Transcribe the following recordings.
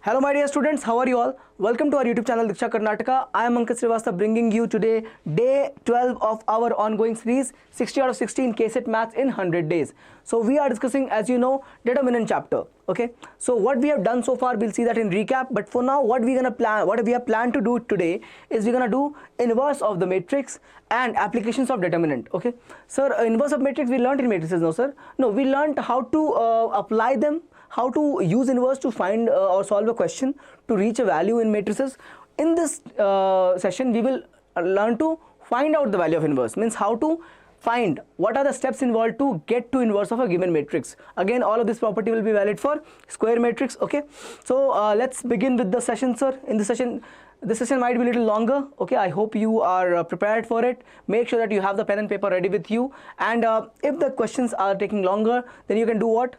Hello my dear students, how are you all? Welcome to our YouTube channel Diksha Karnataka. I am Ankit Sir bringing you today day 12 of our ongoing series 60 out of 16 KCET Maths in 100 days. So we are discussing, as you know, determinant chapter. Okay, so what we have done so far, we'll see that in recap, but for now what we have planned to do today is we're gonna do inverse of the matrix and applications of determinant. Okay, sir, inverse of matrix we learned in matrices, no sir? No, we learned how to apply them, how to use inverse to find or solve a question to reach a value in matrices. In this session we will learn to find out the value of inverse, means how to find what are the steps involved to get to inverse of a given matrix. Again, all of this property will be valid for square matrix. Okay, so let's begin with the session, sir. In this session might be a little longer. Okay, I hope you are prepared for it. Make sure that you have the pen and paper ready with you, and if the questions are taking longer, then you can do what?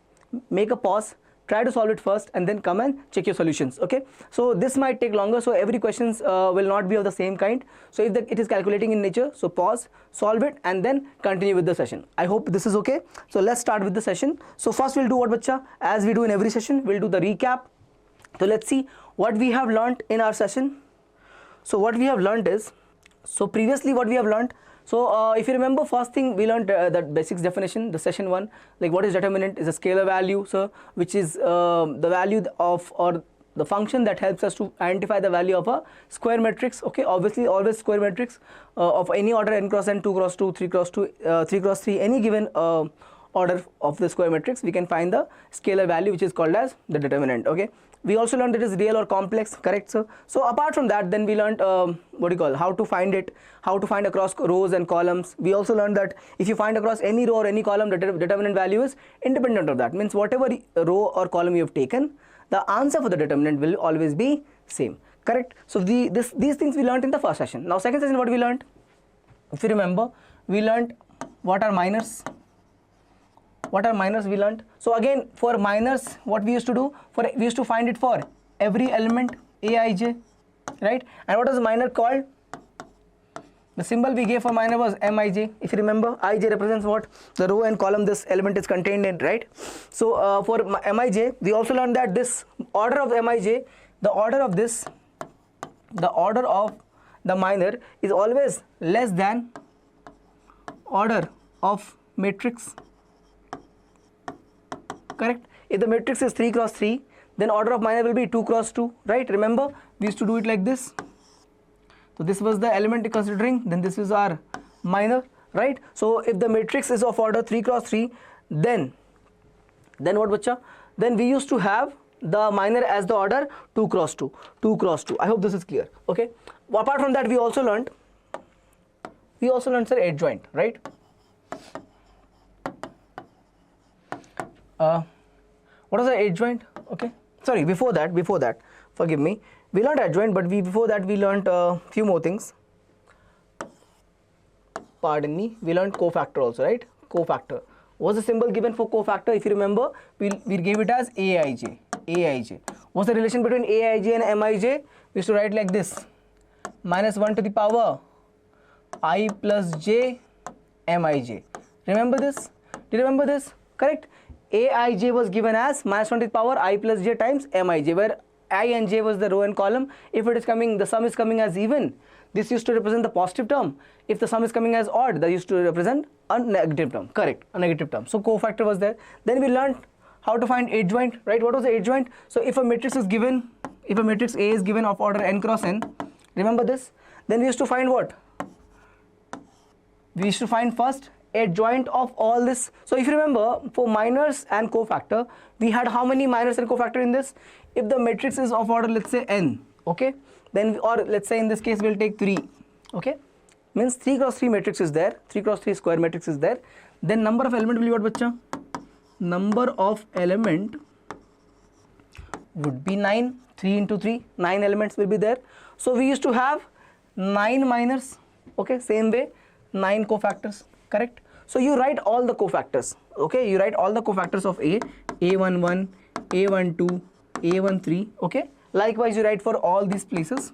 Make a pause, try to solve it first, and then come and check your solutions. Okay, so this might take longer, so every questions will not be of the same kind. So if it is calculating in nature, so pause, solve it, and then continue with the session. I hope this is okay. So let's start with the session. So first we'll do what, bacha? As we do in every session, we'll do the recap. So let's see what we have learned in our session. So what we have learned is, so previously what we have learned, so if you remember, first thing we learned that basics definition, the session 1, like what is determinant is a scalar value, so which is the value of, or the function that helps us to identify the value of a square matrix. Okay, obviously always square matrix of any order, n cross n, 2 cross 2, 3 cross 2, 3 cross 3, any given order of the square matrix, we can find the scalar value, which is called as the determinant. Okay, we also learned it is real or complex, correct sir? So apart from that, then we learned how to find it, how to find across rows and columns. We also learned that if you find across any row or any column, the determinant value is independent of that, means whatever row or column you have taken, the answer for the determinant will always be same, correct? So these things we learned in the first session. Now second session, what we learned? If you remember, we learned what are minors. What are minors we learned? So again, for minors, what we used to do, we used to find it for every element aij, right? And what was the minor called? The symbol we gave for minor was mij. If you remember, ij represents what? The row and column this element is contained in, right? So for mij, we also learned that this order of mij, the order of the minor is always less than order of matrix. Correct? If the matrix is 3 cross 3, then order of minor will be 2 cross 2, right? Remember, we used to do it like this. So this was the element considering, then this is our minor, right? So if the matrix is of order 3 cross 3, then what, bacha? Then we used to have the minor as the order 2 cross 2, 2 cross 2. I hope this is clear. Okay. Apart from that, we also learned sir, adjoint, right? What is the adjoint? Okay, sorry, before that, forgive me, we learned adjoint, but before that we learned a few more things. Pardon me, we learned cofactor also, right? Cofactor. What's the symbol given for cofactor? If you remember, we gave it as aij. What's the relation between aij and mij? We used to write like this: minus 1 to the power I plus j mij. Remember this? Do you remember this? Correct? aij was given as minus 1 to the power I plus j times mij, where I and j was the row and column. If it is coming, the sum is coming as even, this used to represent the positive term. If the sum is coming as odd, that used to represent a negative term. Correct, a negative term. So cofactor was there. Then we learned how to find adjoint, right? What was the adjoint? So if a matrix is given, if a matrix A is given of order n cross n, remember this, then we used to find what? We used to find first adjoint of all this. So if you remember, for minors and cofactor, we had how many minors and cofactor in this? If the matrix is of order, let's say n, okay, then, or let's say in this case we'll take 3, okay, means 3 cross 3 matrix is there, 3 cross 3 square matrix is there, then number of element will be what, bacha? Number of element would be 9, 3 into 3, 9 elements will be there. So we used to have 9 minors, okay, same way 9 cofactors, correct? So you write all the cofactors, okay, you write all the cofactors of A, A11, A12, A13, okay. Likewise you write for all these places,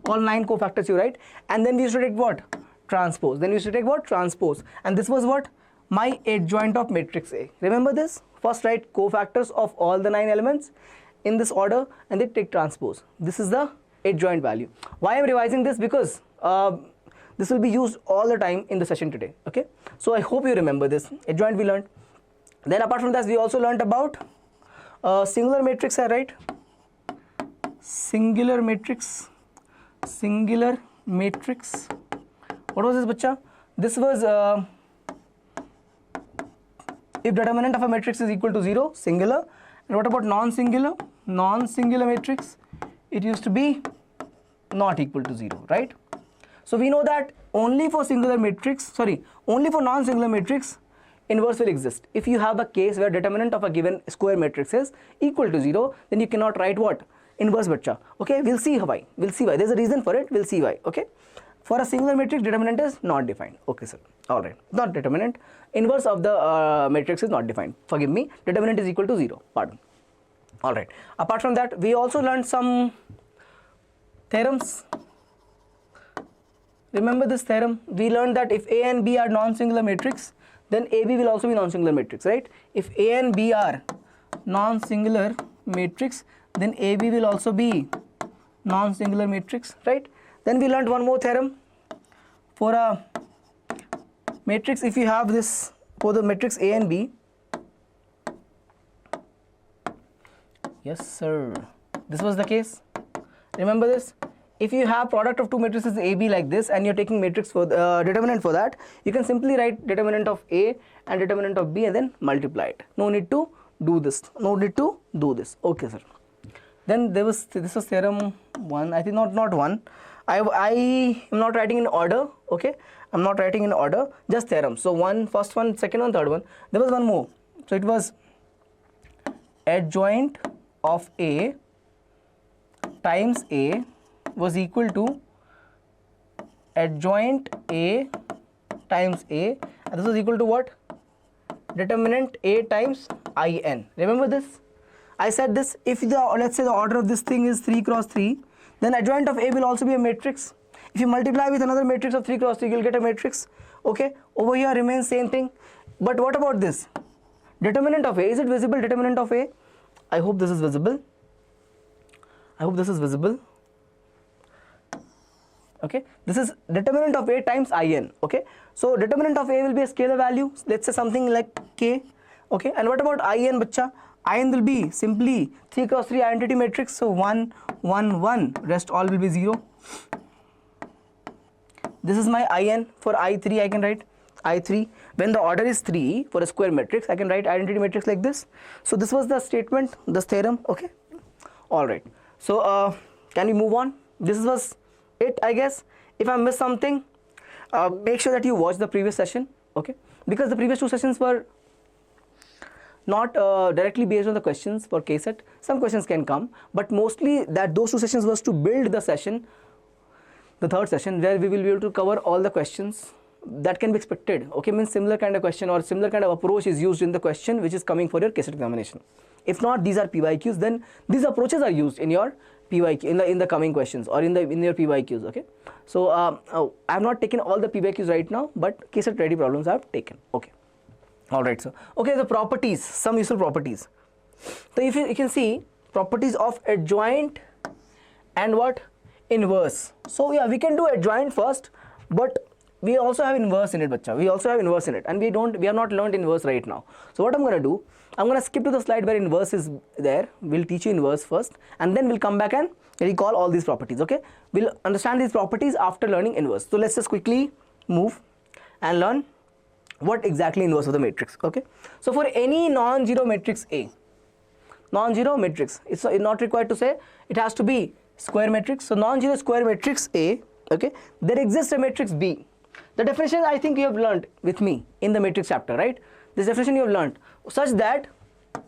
all 9 cofactors you write, and then we used to take what? Transpose. Then we used to take what? Transpose. And this was what? My adjoint of matrix A. Remember this? First write cofactors of all the 9 elements. in this order and they take transpose. This is the adjoint value. Why I am revising this? Because this will be used all the time in the session today. Okay, so I hope you remember this. Adjoint we learned. Then apart from that, we also learned about singular matrix, right? Singular matrix. Singular matrix. What was this, bacha? This was if determinant of a matrix is equal to 0, singular. And what about non-singular? Non-singular matrix, it used to be not equal to 0, right? So we know that only for singular matrix, only for non-singular matrix, inverse will exist. If you have a case where determinant of a given square matrix is equal to 0, then you cannot write what? Inverse, bacha. Okay, we'll see why. We'll see why. There's a reason for it. We'll see why. Okay. For a singular matrix, determinant is not defined. Okay, sir. All right. Not determinant. Inverse of the matrix is not defined. Forgive me. Determinant is equal to 0. Pardon. All right. Apart from that, we also learned some theorems. Remember this theorem? We learned that if A and B are non-singular matrix, then AB will also be non-singular matrix, right? If A and B are non-singular matrix, then AB will also be non-singular matrix, right? Then we learned one more theorem. For a matrix, if you have this, for the matrix A and B, yes sir, this was the case. Remember this? If you have product of two matrices AB like this and you're taking matrix for the determinant for that, you can simply write determinant of A and determinant of B and then multiply it. No need to do this. No need to do this. Okay, sir. Then this was theorem 1. I think not 1. I am not writing in order. Okay, I'm not writing in order. Just theorem. So first one, second one, third one. There was one more. So it was adjoint of A times A was equal to adjoint A times A, and this was equal to what? Determinant A times IN. Remember this? I said this, if let's say the order of this thing is 3 cross 3, then adjoint of A will also be a matrix. If you multiply with another matrix of 3 cross 3, you'll get a matrix. Okay, over here remains same thing. But what about this? Determinant of A, is it visible, determinant of A? I hope this is visible. I hope this is visible. Okay, this is determinant of A times IN. Okay, so determinant of A will be a scalar value, let's say something like K. Okay, and what about IN, bacha? IN will be simply 3 cross 3 identity matrix, so 1 1 1, rest all will be 0. This is my IN. For I3 I can write I3. When the order is 3 for a square matrix, I can write identity matrix like this. So this was the statement, this theorem. Okay, all right. So can we move on? This was it, I guess. If I missed something, make sure that you watch the previous session. Okay, because the previous two sessions were not directly based on the questions for KCET. Some questions can come, but mostly that those two sessions was to build the session, the third session, where we will be able to cover all the questions that can be expected. Okay, means similar kind of question or similar kind of approach is used in the question which is coming for your KCET examination. If not, these are PYQs, then these approaches are used in your PYQ in the coming questions or in your PYQs. Okay, so I have not taken all the PYQs right now, but KCET ready problems I have taken. Okay. All right, so okay, the properties, some useful properties. So if you can see properties of adjoint and what? Inverse. So yeah, we can do adjoint first, but we also have inverse in it, bacha. We also have inverse in it, and we have not learned inverse right now. So what I'm going to do, I'm going to skip to the slide where inverse is there. We'll teach you inverse first, and then we'll come back and recall all these properties. Okay, we'll understand these properties after learning inverse. So let's just quickly move and learn what exactly inverse of the matrix. Okay, so for any non-zero matrix A, non-zero matrix, it's not required to say it has to be square matrix. So non-zero square matrix A, okay, there exists a matrix B. The definition I think you have learned with me in the matrix chapter, right? This definition you have learned such that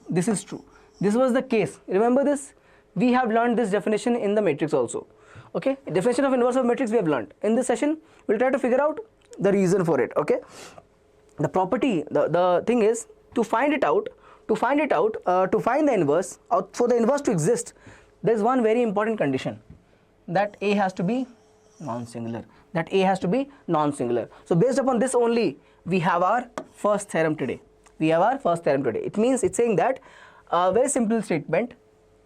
this is true. This was the case. Remember this? We have learned this definition in the matrix also. Okay, definition of inverse of matrix we have learned. In this session, we'll try to figure out the reason for it. Okay, the property, the thing is to find it out, to find the inverse, for the inverse to exist, there is one very important condition, that A has to be non-singular. That A has to be non-singular. So based upon this only, we have our first theorem today. It means it's saying that a very simple statement.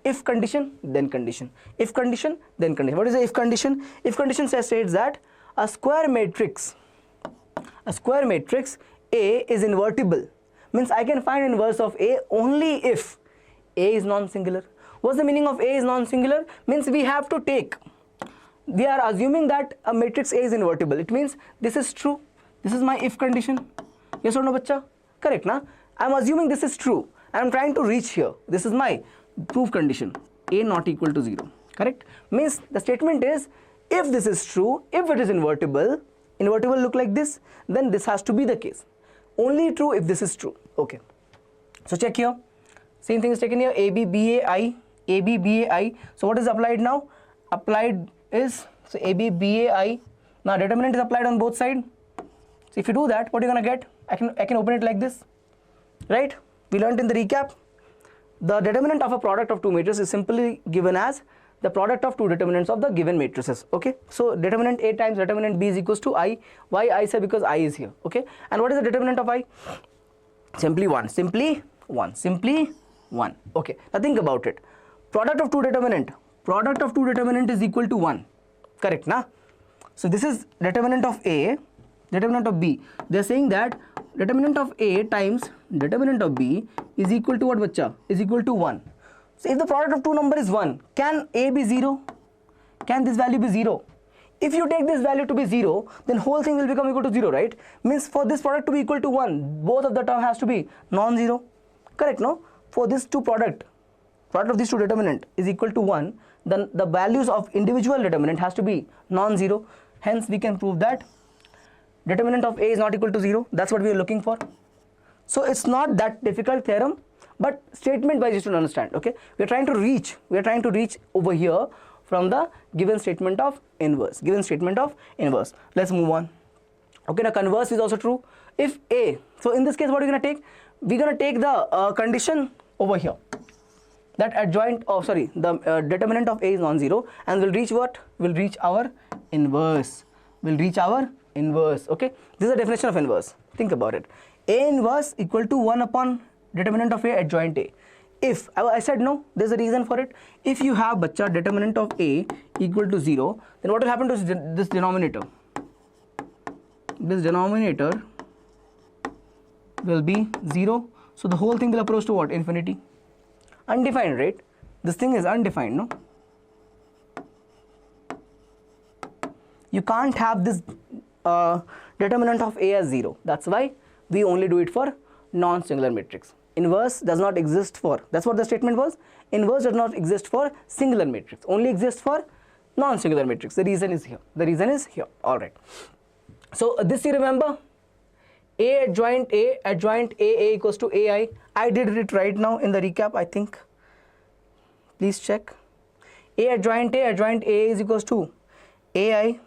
if condition, then condition. If condition, then condition. What is the if condition? If condition states that a square matrix A is invertible. Means I can find inverse of A only if A is non-singular. What's the meaning of A is non-singular? Means we are assuming that a matrix A is invertible. It means this is true. This is my if condition. Yes or no, bacha? Correct, na? I am assuming this is true. I am trying to reach here. This is my proof condition. A not equal to 0. Correct? Means the statement is, if this is true, if it is invertible look like this, then this has to be the case. Only true if this is true. Okay. So check here. Same thing is taken here. AB, BA, I. AB, BA, I. So what is applied now? Applied is, so AB, BA, I. Now determinant is applied on both sides. So if you do that, what are you going to get? I can open it like this. Right? We learned in the recap. The determinant of a product of two matrices is simply given as the product of two determinants of the given matrices. Okay, so determinant A times determinant B is equals to I. Why I say? Because I is here. Okay, and what is the determinant of I? Simply 1. Simply 1. Simply 1. Okay, now think about it. Product of two determinant is equal to 1. Correct, na? So this is determinant of A, determinant of B. They are saying that determinant of A times determinant of B is equal to what, bacha? Is equal to 1. So if the product of two number is 1, can A be 0? Can this value be 0? If you take this value to be 0, then whole thing will become equal to 0, right? Means for this product to be equal to 1, both of the term has to be non-zero. Correct, no? For this two product of these two determinant is equal to 1, then the values of individual determinant has to be non-zero. Hence we can prove that determinant of A is not equal to 0. That's what we are looking for. So it's not that difficult theorem, but statement wise you should understand. Okay, we are trying to reach over here from the given statement of inverse. Let's move on. Okay, the converse is also true. If A, so in this case what are we going to take? We're going to take the condition over here, that adjoint, the determinant of A is non-zero, and we'll reach what? We'll reach our inverse. Okay, this is the definition of inverse. Think about it. A inverse equal to 1 upon determinant of A adjoint A. If I said no, there's a reason for it. If you have, bacha, determinant of A equal to 0, then what will happen to this denominator? This denominator will be 0. So the whole thing will approach to what? Infinity. Undefined, right? This thing is undefined, no? You can't have this determinant of A as 0. That's why we only do it for non-singular matrix. Inverse does not exist for, that's what the statement was. Inverse does not exist for singular matrix, only exists for non-singular matrix. The reason is here. All right. So this you remember, A adjoint A equals to AI. I did it right now in the recap, I think. Please check. A adjoint A is equals to AI.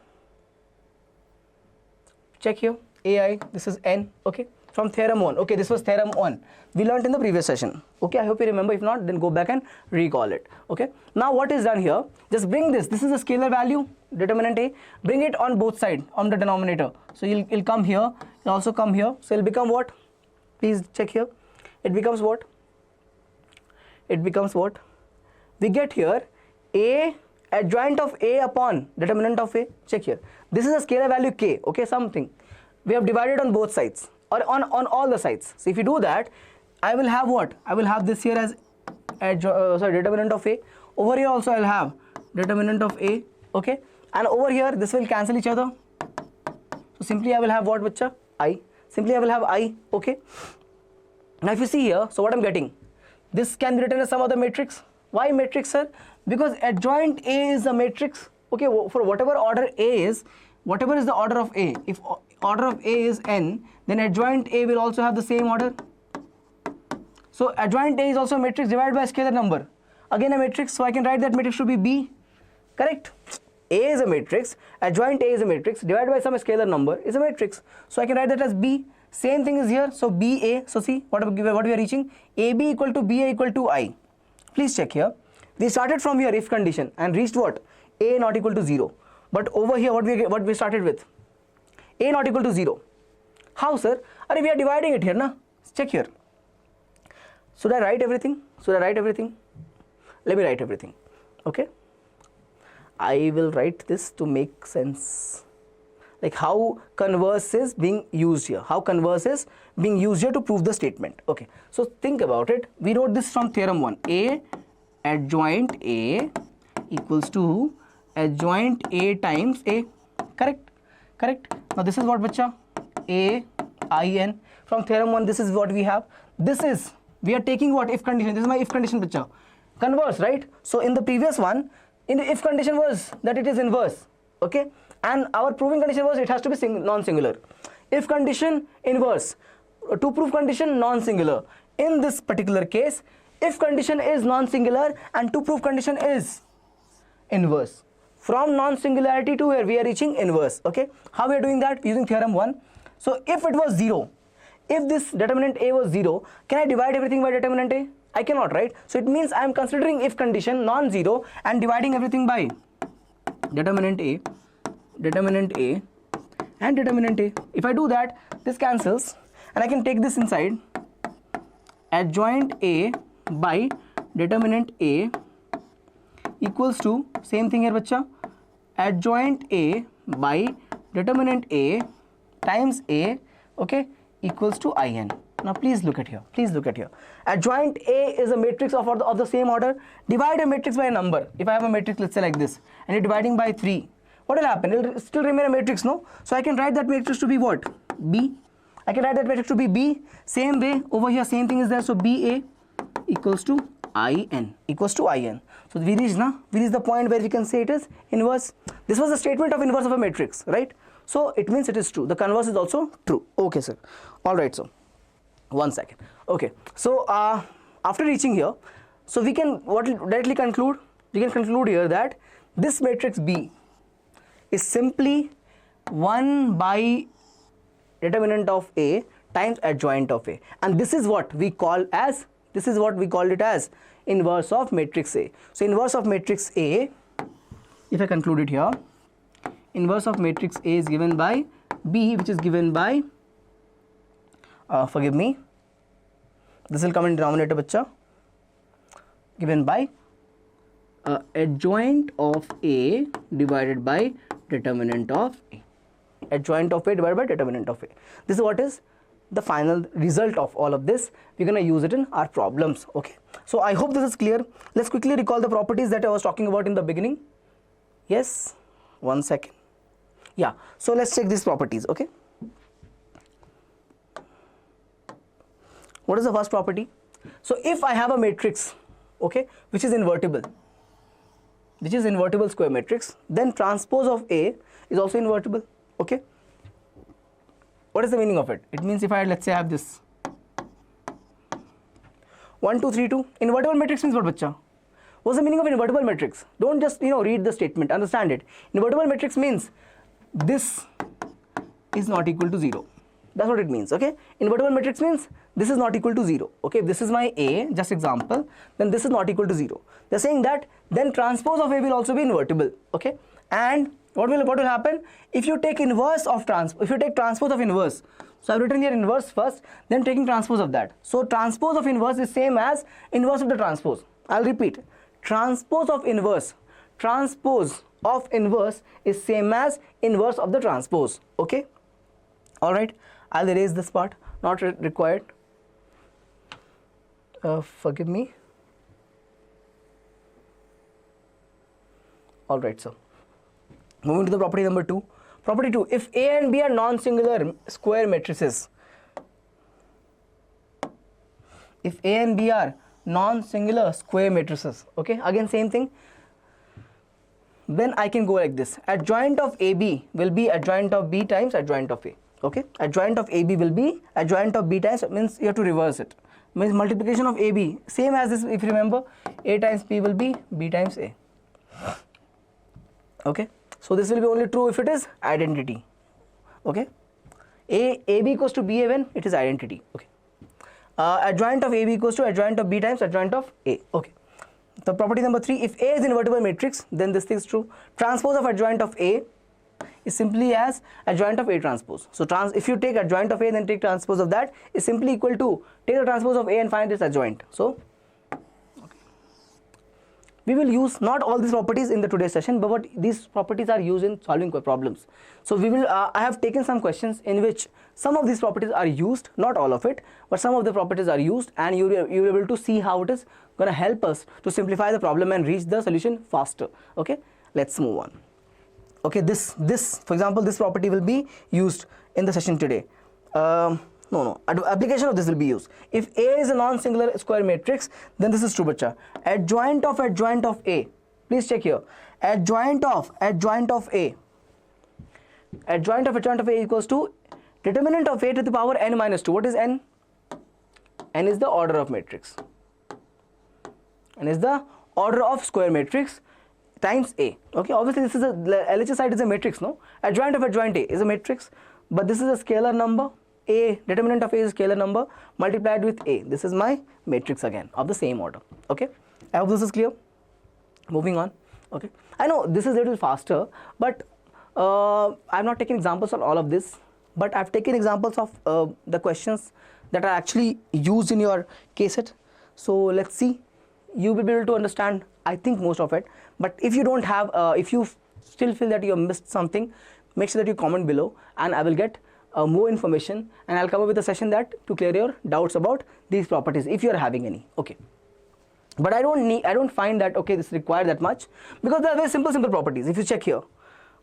Check here. AI, this is N. Okay, from theorem 1. Okay, this was theorem 1. We learned in the previous session. Okay, I hope you remember. If not, then go back and recall it. Okay, now what is done here? Just bring this. This is a scalar value, determinant A. Bring it on both sides, on the denominator. So you'll come here. You'll also come here. So it'll become what? Please check here. It becomes what? We get here A adjoint of A upon determinant of A. Check here. This is a scalar value K. Okay, something. We have divided on both sides, or on all the sides. So if you do that, I will have what? I will have this here as determinant of A. Over here also I'll have determinant of A. Okay, and over here this will cancel each other. So simply I will have what, bacha? I. Simply I will have I. Okay. Now if you see here, so what I'm getting, this can be written as some other matrix. Why matrix, sir? Because adjoint A is a matrix. Okay, for whatever order A is, whatever is the order of A, if order of A is n, then adjoint A will also have the same order. So adjoint A is also a matrix divided by a scalar number. Again a matrix, so I can write that matrix to be B. Correct? A is a matrix, adjoint A is a matrix, divided by some scalar number is a matrix. So I can write that as B. Same thing is here, so BA, so see what we are reaching, AB equal to BA equal to I. Please check here. We started from here if condition and reached what? A not equal to 0. But over here what we started with? A not equal to 0. How, sir? Are we are dividing it here, na? Check here. Should I write everything? Let me write everything. Okay, I will write this to make sense, like how converse is being used here, how converse is being used here to prove the statement. Okay, so think about it. We wrote this from theorem 1, A adjoint A equals to adjoint A times A. Correct, correct. Now this is what, bacha? A I N. From theorem 1, this is what we have. This is, we are taking what? If condition. This is my if condition, bacha. Converse, right? So in the previous one, in the if condition was that it is inverse. Okay, and our proving condition was it has to be non-singular. If condition, inverse. To prove condition, non-singular. In this particular case, if condition is non-singular and to prove condition is inverse. From non-singularity to where we are reaching inverse. Okay, how we are doing that? Using theorem 1. So if it was 0, if this determinant A was 0, can I divide everything by determinant A? I cannot, right? So it means I am considering if condition non-zero and dividing everything by determinant A, and determinant A. If I do that, this cancels and I can take this inside. Adjoint A by determinant A equals to, same thing here, bacha, adjoint A by determinant A times A, okay, equals to In. Now please look at here, please look at here. Adjoint A is a matrix of the same order. Divide a matrix by a number. If I have a matrix, let's say like this, and you're dividing by 3, what will happen? It will still remain a matrix, no? So I can write that matrix to be what? B. I can write that matrix to be B. Same way, over here, same thing is there. So BA equals to In, equals to In. So we reach the point where we can say it is inverse. This was the statement of inverse of a matrix, right? So it means it is true. The converse is also true. Okay, sir. All right, so 1 second. Okay, so after reaching here, so we can directly conclude? We can conclude here that this matrix B is simply 1 by determinant of A times adjoint of A, and this is what we call as, this is what we called it as inverse of matrix A. So inverse of matrix A, if I conclude it here, inverse of matrix A is given by B, which is given by, forgive me, this will come in denominator, bacha, given by adjoint of A divided by determinant of A. Adjoint of A divided by determinant of A. This is what is the final result of all of this. We're going to use it in our problems. Okay, so I hope this is clear. Let's quickly recall the properties that I was talking about in the beginning. Yes, 1 second. Yeah, so let's check these properties. Okay, what is the first property? So if I have a matrix, okay, which is invertible square matrix, then transpose of A is also invertible. Okay, what is the meaning of it? It means if I, let's say, I have this 1 2 3 2, invertible matrix means what, bacha? What's the meaning of invertible matrix? Don't just read the statement, understand it. Invertible matrix means this is not equal to 0. That's what it means. Okay, invertible matrix means this is not equal to 0. Okay, if this is my A, just example, then this is not equal to 0. They're saying that then transpose of A will also be invertible. Okay, and what will happen if you take inverse of if you take transpose of inverse? So I've written here inverse first, then taking transpose of that. So transpose of inverse is same as inverse of the transpose. I'll repeat, transpose of inverse is same as inverse of the transpose. Okay, all right, I'll erase this part, not required. Forgive me. All right, so moving to the property number 2. Property 2, if A and B are non-singular square matrices, if A and B are non-singular square matrices, okay, again same thing, then I can go like this. Adjoint of AB will be adjoint of B times adjoint of A. Okay, adjoint of AB will be adjoint of B times, means you have to reverse it, means multiplication of AB, same as this. If you remember, A times B will be B times A. Okay, so this will be only true if it is identity. Okay, AB equals to BA when it is identity. Okay, adjoint of AB equals to adjoint of B times adjoint of A. Okay, the property number 3, if A is invertible matrix, then this thing is true. Transpose of adjoint of A is simply as adjoint of A transpose. So if you take adjoint of A then take transpose of that, is simply equal to take the transpose of A and find its adjoint. So okay, we will use not all these properties in the today's session, but these properties are used in solving problems. So we will I have taken some questions in which some of these properties are used, not all of it, but some of the properties are used, and you'll be able to see how it is going to help us to simplify the problem and reach the solution faster. Okay, let's move on. Okay, this for example, this property will be used in the session today. Application of this will be used. If A is a non-singular square matrix, then this is true, bacha. Adjoint of A. Please check here. Adjoint of A. Adjoint of A equals to determinant of A to the power n minus 2. What is n? N is the order of matrix. N is the order of square matrix times A. Okay, obviously this is a LHS side is a matrix, no? Adjoint of adjoint A is a matrix, but this is a scalar number. A, determinant of A is a scalar number multiplied with A. This is my matrix again of the same order. Okay, I hope this is clear. Moving on. Okay, I know this is a little faster, but I'm not taking examples on all of this, but I've taken examples of the questions that are actually used in your KCET. So let's see. You will be able to understand, I think, most of it. But if you don't have, if you still feel that you have missed something, make sure that you comment below, and I will get more information, and I'll come up with a session that to clear your doubts about these properties if you are having any. Okay, but I don't find that okay this require that much, because they are very simple properties. If you check here,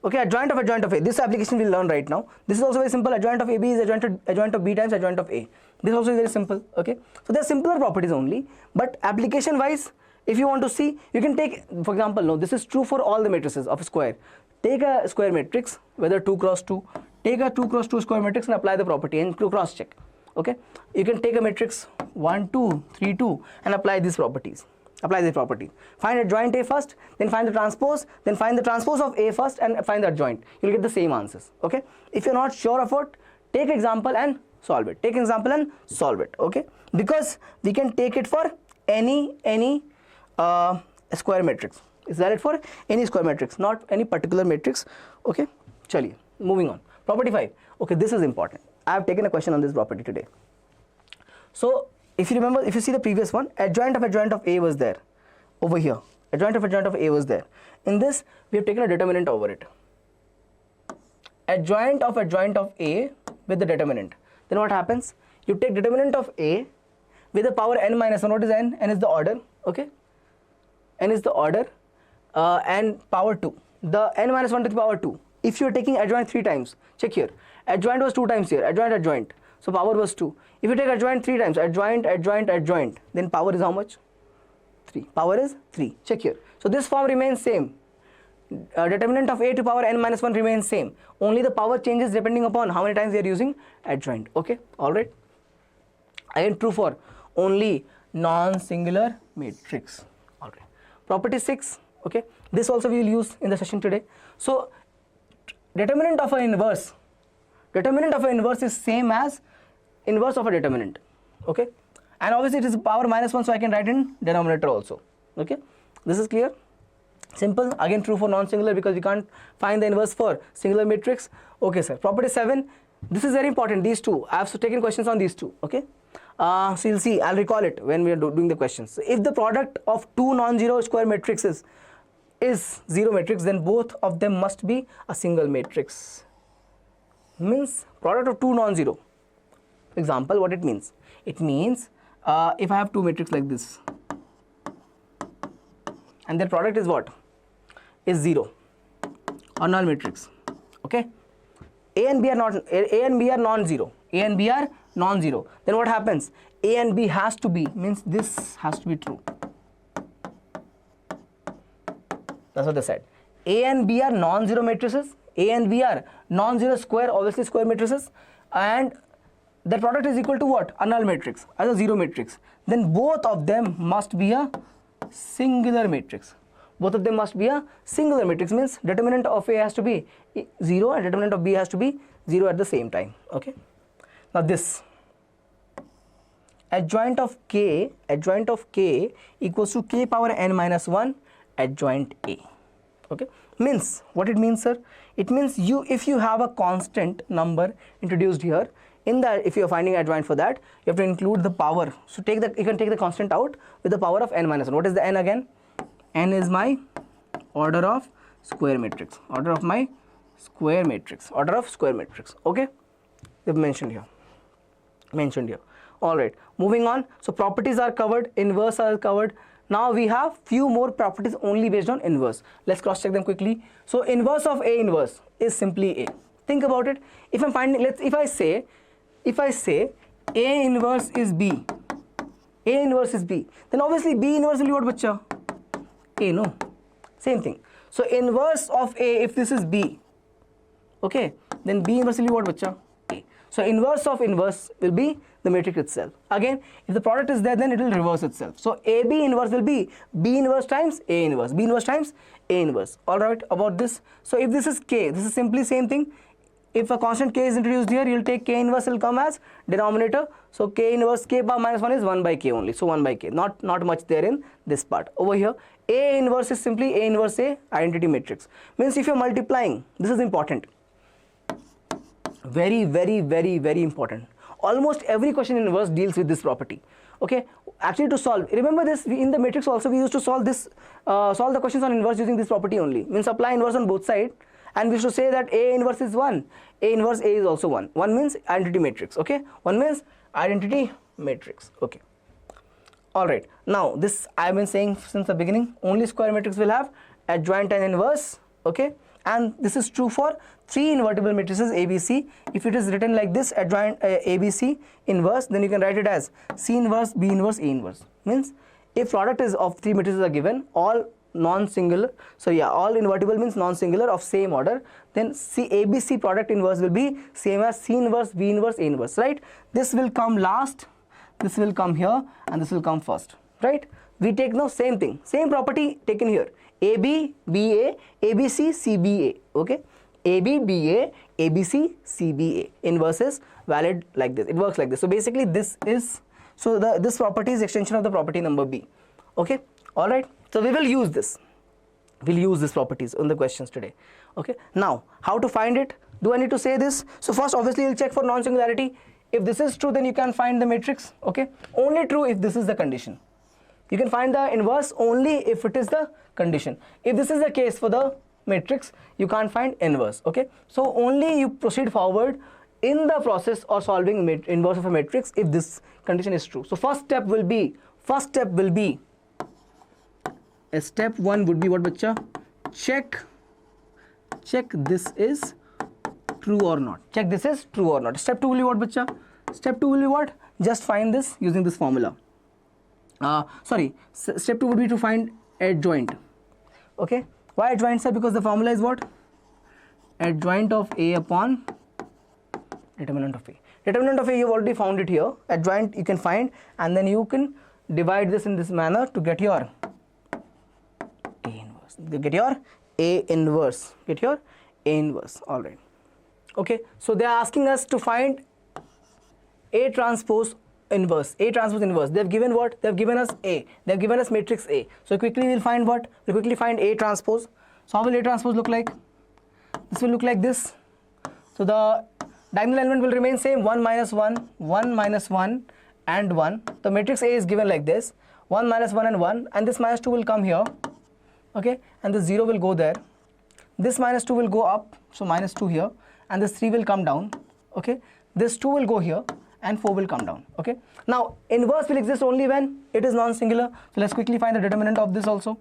okay, adjoint of A, this application we'll learn right now. This is also very simple. Adjoint of AB is adjoint of B times adjoint of A. This also is very simple. Okay, so they're simpler properties only, but application wise, if you want to see, you can take, for example, no, this is true for all the matrices of a square. Take a square matrix, whether 2 cross 2, take a 2 cross 2 square matrix and apply the property and to cross check. Okay, you can take a matrix 1 2 3 2 and apply these properties. Apply this property. Find adjoint A first, then find the transpose, then find the transpose of A first and find the adjoint. You'll get the same answers. Okay, if you're not sure of it, take example and solve it. Take example and solve it. Okay, because we can take it for any square matrix. Is valid for any square matrix, not any particular matrix. Okay, chaliye, moving on. Property 5. Okay, this is important. I have taken a question on this property today. So if you remember, if you see the previous one, adjoint of A was there over here. Adjoint of A was there. In this, we have taken a determinant over it. Adjoint of A with the determinant. Then what happens? You take determinant of A with the power n minus 1. What is n? N is the order. Okay, n is the order, and power 2. The n minus 1 to the power 2. If you are taking adjoint 3 times, check here. Adjoint was 2 times here. Adjoint. So power was 2. If you take adjoint 3 times, adjoint, then power is how much? 3. Power is 3. Check here. So this form remains same. Determinant of A to power n minus 1 remains same. Only the power changes depending upon how many times we are using adjoint. Okay, alright. Again, true for only non-singular matrix. Alright. Property 6. Okay, this also we will use in the session today. So determinant of an inverse is same as inverse of a determinant. Okay, and obviously it is power minus 1, so I can write in denominator also. Okay, this is clear. Simple. Again, true for non-singular because we can't find the inverse for singular matrix. Okay, sir. Property 7. This is very important. These two. I have taken questions on these two. Okay. So you'll see. I'll recall it when we are doing the questions. So if the product of two non-zero square matrices is zero matrix, then both of them must be a single matrix. Means product of two non-zero. For example, what it means? It means if I have two matrices like this, and their product is what? Is 0 or null matrix. Okay, A and B are non-zero. A and B are non-zero. Then what happens? A and B has to be, means this has to be true. That's what they said. A and B are non-zero matrices. A and B are non-zero square, obviously square matrices, and the product is equal to what? A null matrix, as a zero matrix. Then both of them must be a singular matrix. Both of them must be a singular matrix, means determinant of A has to be 0 and determinant of B has to be 0 at the same time. Okay. Now this adjoint of K equals to K power n minus 1 adjoint A. Okay. Means what it means, sir? It means if you have a constant number introduced here, in that if you are finding adjoint for that, you have to include the power. So you can take the constant out with the power of n minus 1. What is the n again? n is my order of square matrix, order of my square matrix, order of square matrix. Okay, they've mentioned here. All right, moving on. So properties are covered, inverse are covered. Now we have few more properties only based on inverse. Let's cross check them quickly. So inverse of A inverse is simply A. Think about it. If I'm finding, if I say A inverse is B, A inverse is B, then obviously B inverse will be what, bacha? A, no? Same thing. So inverse of A, if this is B, okay, then B inverse will be what, bacha? A. So inverse of inverse will be the matrix itself. Again, if the product is there, then it will reverse itself. So AB inverse will be B inverse times A inverse, B inverse times A inverse. All right, about this. So if this is K, this is simply same thing. If a constant K is introduced here, you'll take K inverse will come as denominator. So K inverse K bar minus 1 is 1 by K only. So 1 by K, not much there in this part. Over here, A inverse is simply A inverse A identity matrix. Means if you're multiplying, this is important. Very, very, very, very important. Almost every question in inverse deals with this property. Okay, actually to solve, remember this, in the matrix also we used to solve this, solve the questions on inverse using this property only. Means apply inverse on both sides, and we should say that A inverse is 1, A inverse A is also 1. 1 means identity matrix, okay, 1 means identity matrix, okay. All right, now this I have been saying since the beginning, only square matrix will have adjoint and inverse, okay, and this is true for 3 invertible matrices ABC. If it is written like this, adjoint ABC inverse, then you can write it as C inverse, B inverse, A inverse. Means if product is of 3 matrices are given, all non-singular, so yeah, all invertible means non-singular of same order, then ABC product inverse will be same as C inverse, B inverse, A inverse, right? This will come last, this will come here, and this will come first, right? We take now same thing, same property taken here. AB, BA, ABC, CBA, okay? AB, BA, ABC, CBA. Inverse is valid like this. It works like this. So basically this is, so this property is extension of the property number B, okay? All right. So we will use this. We'll use these properties on the questions today, okay? Now, how to find it? Do I need to say this? So first, obviously, you'll check for non-singularity. If this is true, then you can find the matrix, okay? Only true if this is the condition. You can find the inverse only if it is the condition. If this is the case for the matrix, you can't find inverse, okay? So only you proceed forward in the process of solving inverse of a matrix if this condition is true. So step 1 would be what, bacha? Check this is true or not. Check this is true or not. Step 2 will be what, bacha? Step 2 will be what? Just find this using this formula. Step 2 would be to find adjoint. Okay, why adjoint, sir? Because the formula is what? Adjoint of A upon determinant of A. Determinant of A, you've already found it here. Adjoint you can find, and then you can divide this in this manner to get your A inverse. Get your A inverse. All right. Okay, so they are asking us to find A transpose inverse. They've given what? They've given us A. They've given us matrix A. So quickly we'll find what? We'll quickly find A transpose. So how will A transpose look like? This will look like this. So the diagonal element will remain same, 1 minus 1, 1 minus 1 and 1. The matrix A is given like this, 1 minus 1 and 1, and this minus 2 will come here, okay, and this 0 will go there. This minus 2 will go up, so minus 2 here, and this 3 will come down, okay. This 2 will go here, and 4 will come down, okay. Now inverse will exist only when it is non-singular. So let's quickly find the determinant of this also.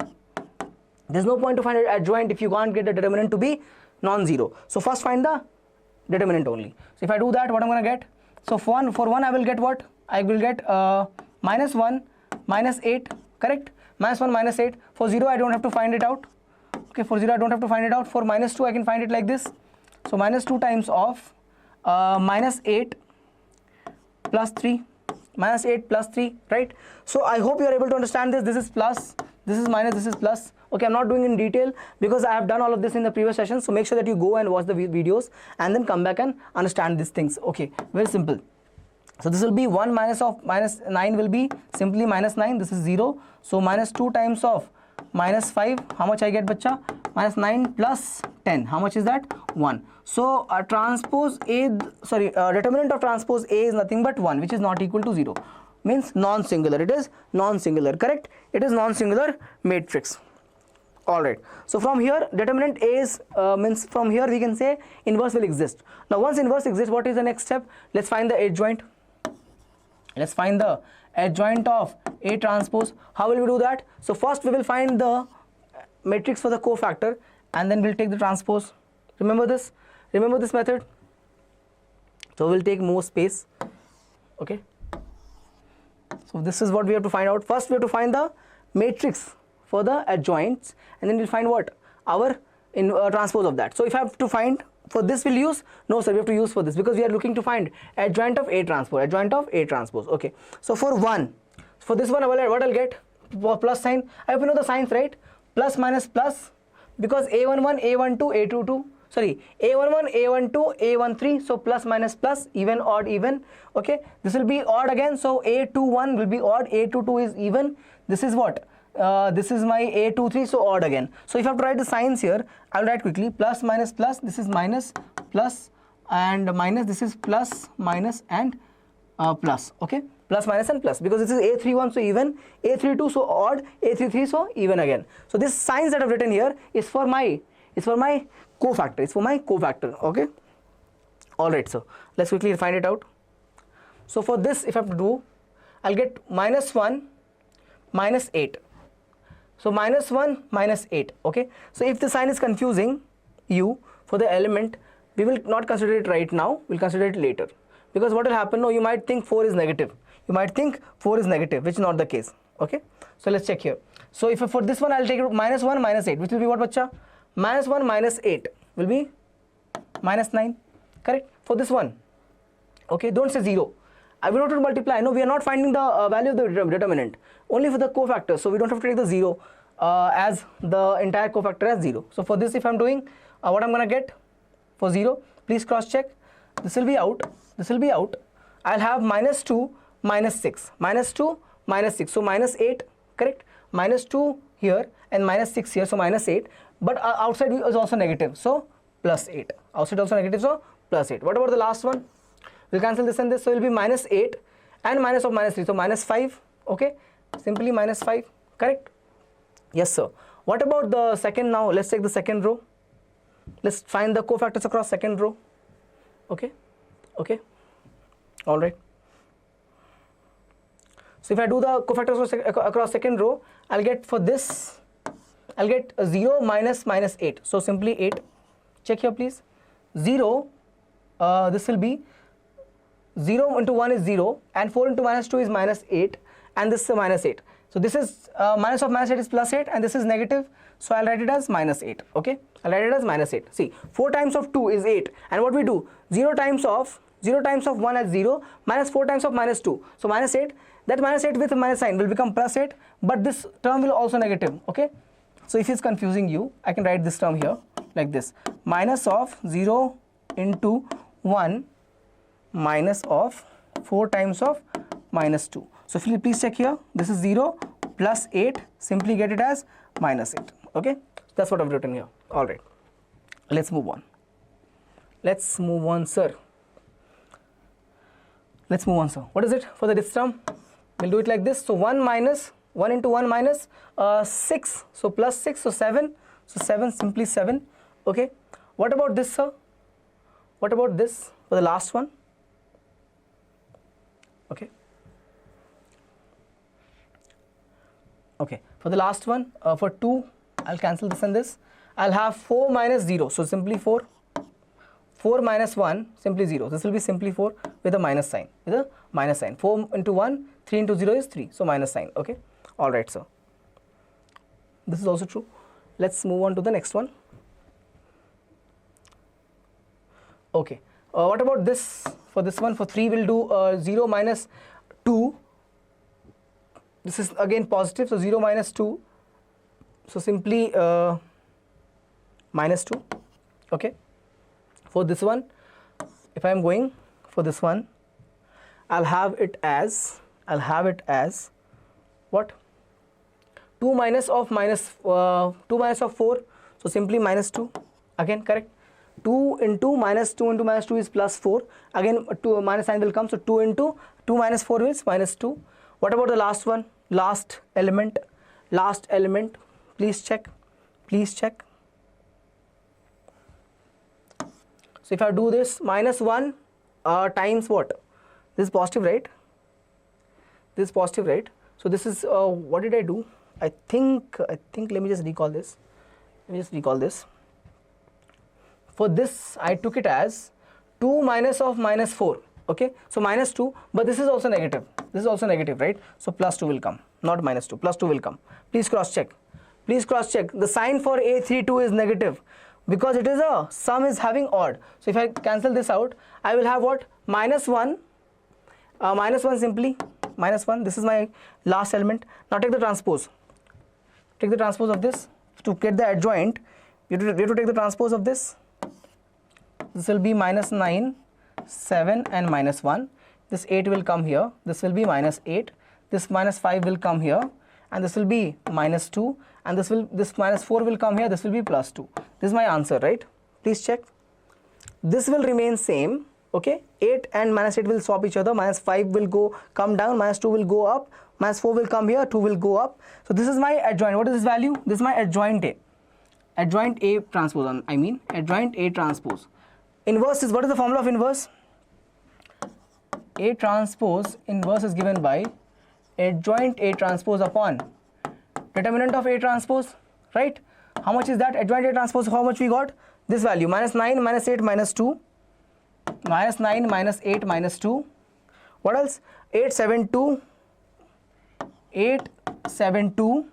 There's no point to find an adjoint if you can't get the determinant to be non-zero. So first find the determinant only. So if I do that, what I'm going to get? So for 1 I will get what? I will get minus 1 minus 8, correct? Minus 1 minus 8. For 0 I don't have to find it out. Okay, for 0 I don't have to find it out. For minus 2 I can find it like this. So minus 2 times of minus 8 plus 3, minus 8 plus 3, right? So I hope you are able to understand this. This is plus, this is minus, this is plus. Okay, I'm not doing in detail because I have done all of this in the previous session. So make sure that you go and watch the videos and then come back and understand these things. Okay, very simple. So this will be 1 minus of minus 9 will be simply minus 9. This is 0. So minus 2 times of minus 5. How much I get, bacha? Minus 9 plus 10. How much is that? 1. So determinant of transpose A is nothing but 1, which is not equal to 0. Means non-singular. It is non-singular, correct? It is non-singular matrix. Alright, so from here determinant A is means from here we can say inverse will exist. Now once inverse exists, what is the next step? Let's find the adjoint. Let's find the adjoint of A transpose. How will we do that? So first we will find the matrix for the cofactor and then we'll take the transpose. Remember this? Remember this method? So we'll take more space. Okay. So this is what we have to find out. First we have to find the matrix for the adjoints and then we'll find what? Our transpose of that. So if I have to find, for this we'll use, no sir, we have to use for this because we are looking to find adjoint of A transpose, adjoint of A transpose. Okay. So for this one what I'll get? Plus sign. I hope you know the signs, right? Plus minus plus, because A11, A12, A22, sorry, A11, A12, A13, so plus minus plus, even, odd, even. Okay, this will be odd again, so A21 will be odd, A22 is even. This is what? This is my A23, so odd again. So if I have to write the signs here, I'll write quickly. Plus minus plus, this is minus, plus and minus, this is plus, minus and plus. Okay, plus, minus and plus, because this is A31, so even, A32, so odd, A33, so even again. So this signs that I've written here is for my cofactor. It's for my cofactor. Okay. All right. So let's quickly find it out. So for this, if I have to do, I'll get minus 1, minus 8. So minus 1, minus 8. Okay. So if the sign is confusing you for the element, we will not consider it right now. We'll consider it later. Because what will happen? No, you might think 4 is negative. You might think 4 is negative, which is not the case. Okay. So let's check here. So if for this one, I'll take minus 1, minus 8, which will be what, bacha? Minus 1, minus 8 will be minus 9. Correct? For this one. Okay. Don't say 0. I will not have to multiply. No, we are not finding the value of the determinant. Only for the cofactor. So we don't have to take the 0 as the entire cofactor as 0. So for this, if I'm doing what I'm going to get for 0, please cross check. This will be out. This will be out. I'll have minus 2, minus 6. Minus 2, minus 6. So minus 8. Correct? Minus 2 here and minus 6 here. So minus 8. But outside is also negative. So plus 8. Outside also negative. So plus 8. What about the last one? We'll cancel this and this. So it will be minus 8 and minus of minus 3. So minus 5. Okay. Simply minus 5. Correct? Yes, sir. What about the second now? Let's take the second row. Let's find the cofactors across second row. Okay. Okay. All right. So if I do the cofactors across second row, I'll get for this, I'll get 0 minus minus 8. So simply 8. Check here, please. 0, this will be 0 into 1 is 0 and 4 into minus 2 is minus 8 and this is a minus 8. So this is minus of minus 8 is plus 8 and this is negative. So I'll write it as minus 8. Okay. I'll write it as minus 8. See, 4 times of 2 is 8 and what we do? 0 times of 1 is 0 minus 4 times of minus 2. So minus 8. That minus 8 with a minus sign will become plus 8, but this term will also negative. Okay. So if it's confusing you, I can write this term here like this. Minus of 0 into 1 minus of 4 times of minus 2. So if you please check here, this is 0 plus 8, simply get it as minus 8. Okay. That's what I've written here. All right. Let's move on. Let's move on, sir. Let's move on, sir. What is it for the this term? We'll do it like this. So 1 minus 1 into 1 minus 6. So plus 6. So 7. So 7, simply 7. Okay. What about this, sir? What about this for the last one? Okay. Okay. For the last one, for 2, I'll cancel this and this. I'll have 4 minus 0. So simply 4. 4 minus 1, simply 0. This will be simply 4 with a minus sign. With a minus sign. 4 into 1, 3 into 0 is 3. So minus sign. Okay. All right, sir. This is also true. Let's move on to the next one. Okay. What about this? For this one, for 3, we'll do 0 minus 2. This is again positive. So 0 minus 2. So simply minus 2. Okay. For this one, if I am going for this one, I'll have it as what? 2 minus of 4. So simply minus 2. Again, correct. 2 into minus 2 into minus 2 is plus 4. Again, 2 minus sign will come. So 2 into 2 minus 4 is minus 2. What about the last one? Last element. Please check. Please check. So if I do this, minus 1 times what? This is positive, right? This is positive, right? So this is, what did I do? I think let me just recall this. For this, I took it as 2 minus of minus 4. Okay, so minus 2, but this is also negative. This is also negative, right? So plus 2 will come, not minus 2. Plus 2 will come. Please cross check. Please cross check. The sign for A32 is negative because it is a sum is having odd. So if I cancel this out, I will have what? Minus 1. Minus 1 simply. Minus 1. This is my last element. Now take the transpose. Take the transpose of this. To get the adjoint, you have to take the transpose of this. This will be minus 9. 7 and minus 1. This 8 will come here. This will be minus 8. This minus 5 will come here, and this will be minus 2, and this minus 4 will come here. This will be plus 2. This is my answer, right? Please check. This will remain same. Okay, 8 and minus 8 will swap each other. Minus 5 will come down. Minus 2 will go up. Minus 4 will come here. 2 will go up. So this is my adjoint. What is this value? This is my adjoint A. Adjoint A transpose. Adjoint A transpose. Inverse is, what is the formula of inverse? A transpose inverse is given by adjoint A transpose upon determinant of A transpose, right? How much is that? Adjoint A transpose, how much we got? This value, minus 9, minus 8, minus 2. Minus 9, minus 8, minus 2. What else? 8, 7, 2. 8, 7, 2.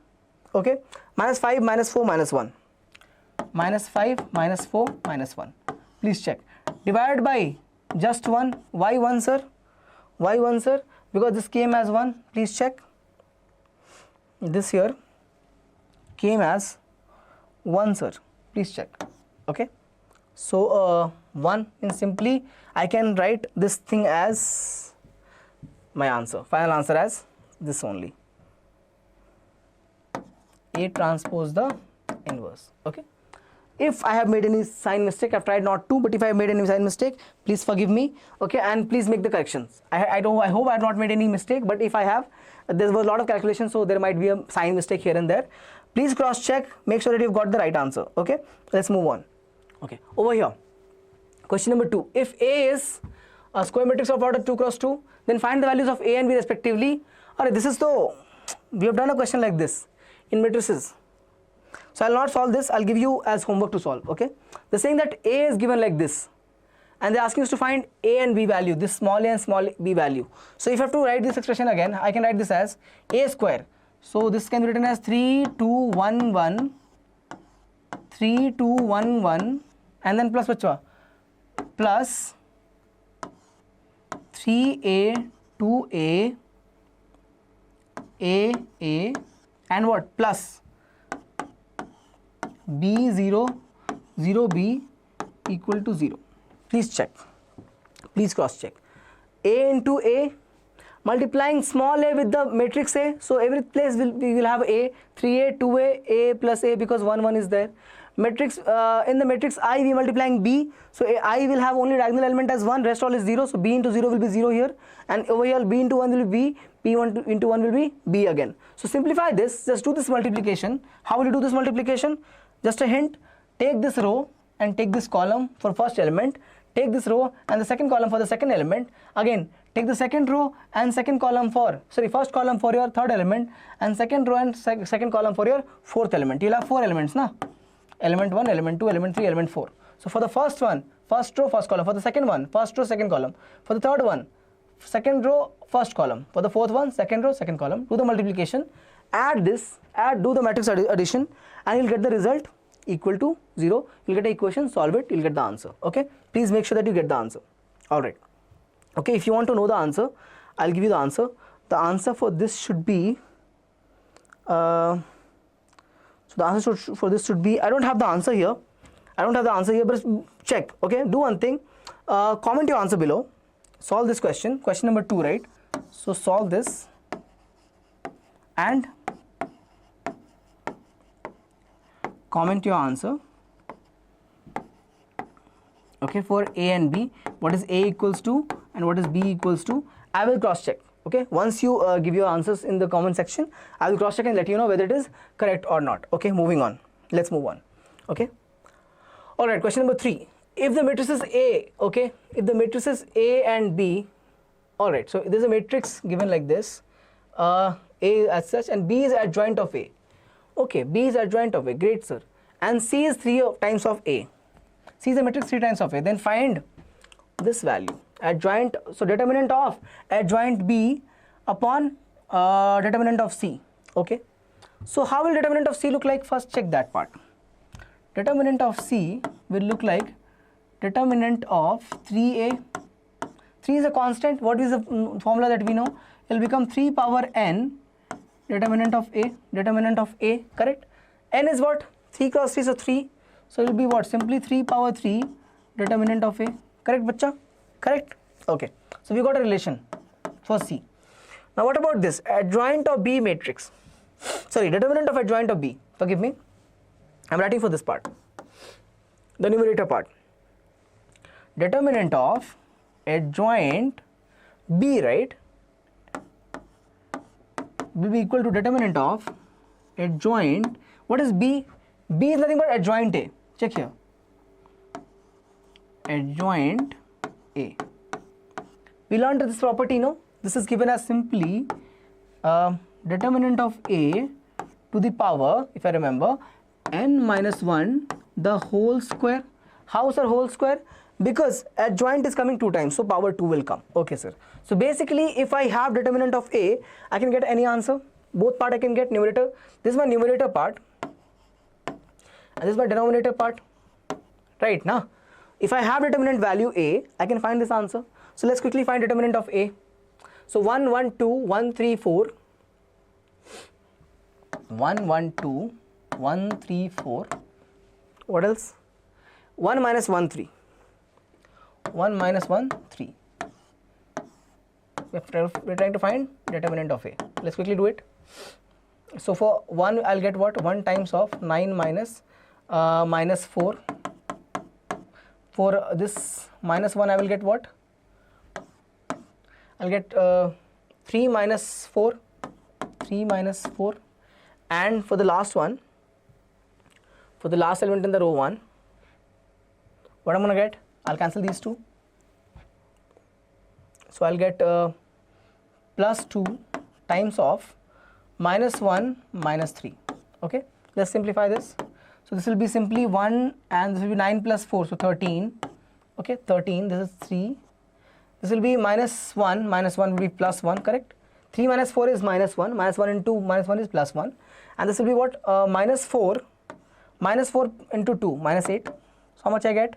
Okay. Minus 5, minus 4, minus 1. Minus 5, minus 4, minus 1. Please check. Divided by just 1. Why 1, sir? Why 1, sir? Because this came as 1. Please check. This here came as 1, sir. Please check. Okay. So 1 in simply I can write this thing as my answer. Final answer as this only. A transpose the inverse. Okay. If I have made any sign mistake, I've tried not to, but if I have made any sign mistake, please forgive me, okay, and please make the corrections. I hope I have not made any mistake, but if I have, there was a lot of calculations, so there might be a sign mistake here and there. Please cross check, make sure that you've got the right answer, okay. Let's move on. Okay, over here, question number 2. If A is a square matrix of order 2 cross 2, then find the values of A and B respectively. Alright, this is though, we have done a question like this in matrices. So I will not solve this, I will give you as homework to solve, okay. They are saying that A is given like this, and they are asking us to find A and B value, this small a and small b value. So if I have to write this expression again, I can write this as A square. So this can be written as 3, 2, 1, 1, 3, 2, 1, 1, and then plus bachwa, plus 3A, 2A, A, and what? Plus B 0, 0B equal to 0. Please check. Please cross check. A into A, multiplying small a with the matrix A. So every place we will have A, 3A, 2A, A plus A because 1, 1 is there. Matrix in the matrix I we multiplying B. So I will have only diagonal element as 1, rest all is 0. So B into 0 will be 0 here, and over here B into 1 will be B, B1 into 1 will be B again. So simplify this, just do this multiplication. How will you do this multiplication? Just a hint, take this row and take this column for first element, take this row and the second column for the second element. Again, take the second row and second column for, first column for your third element, and second row and second column for your fourth element. You'll have 4 elements, na? Element 1, element 2, element 3, element 4. So for the first one, first row, first column. For the second one, first row, second column. For the third one, second row, first column. For the fourth one, second row, second column. Do the multiplication, add this, do the matrix addition, and you'll get the result equal to 0. You'll get the equation, solve it, you'll get the answer. Okay, please make sure that you get the answer. All right. Okay, if you want to know the answer, I'll give you the answer. The answer for this should be so the answer for this should be, I don't have the answer here, but check. Okay, do one thing, comment your answer below, solve this question number 2, right? So solve this and comment your answer. Okay, for A and B, what is A equals to and what is B equals to. I will cross check. Okay, once you give your answers in the comment section, I will cross check and let you know whether it is correct or not. Okay, moving on. Let's move on. Okay. All right. Question number 3. If the matrices A, okay, if the matrices A and B, all right. So there's a matrix given like this, A as such, and B is adjoint of A. Okay, B is adjoint of A. Great, sir. And C is 3 times of A. C is a matrix 3 times of A. Then find this value. Adjoint. So determinant of adjoint B upon determinant of C. Okay. So how will determinant of C look like? First check that part. Determinant of C will look like determinant of 3A. 3 is a constant. What is the formula that we know? It will become 3 power n determinant of A. Determinant of A, correct? N is what? 3 cross 3, so 3. So it will be what? Simply 3 power 3 determinant of A. Correct, bacha? Correct? Okay. So we got a relation for C. Now what about this? Adjoint of B matrix. Sorry, determinant of adjoint of B. Forgive me. I'm writing for this part. The numerator part. Determinant of adjoint B, right, will be equal to determinant of adjoint. What is B? B is nothing but adjoint A. Check here. Adjoint A. We learned this property, no? This is given as simply determinant of A to the power, if I remember, n minus 1 the whole square. How, sir, whole square? Because adjoint is coming 2 times, so power 2 will come. Okay, sir. So basically, if I have determinant of A, I can get any answer. Both part I can get numerator. This is my numerator part, and this is my denominator part. Right now, if I have determinant value A, I can find this answer. So let's quickly find determinant of A. So 1, 1, 2, 1, 3, 4. 1, 1, 2, 1, 3, 4. What else? 1 minus 1, 3. 1 minus 1, 3. We're trying to find determinant of A. Let's quickly do it. So for 1, I'll get what? 1 times of 9 minus 4. For this minus 1, I will get what? I'll get 3 minus 4. 3 minus 4. And for the last one, for the last element in the row 1, what I'm going to get? I'll cancel these two. So I'll get plus 2 times of minus 1 minus 3. Okay, let's simplify this. So this will be simply 1, and this will be 9 plus 4, so 13. Okay, 13, this is 3. This will be minus 1 will be plus 1, correct? 3 minus 4 is minus 1, minus 1 into minus 1 is plus 1. And this will be what? Minus 4 into 2, minus 8. So how much I get?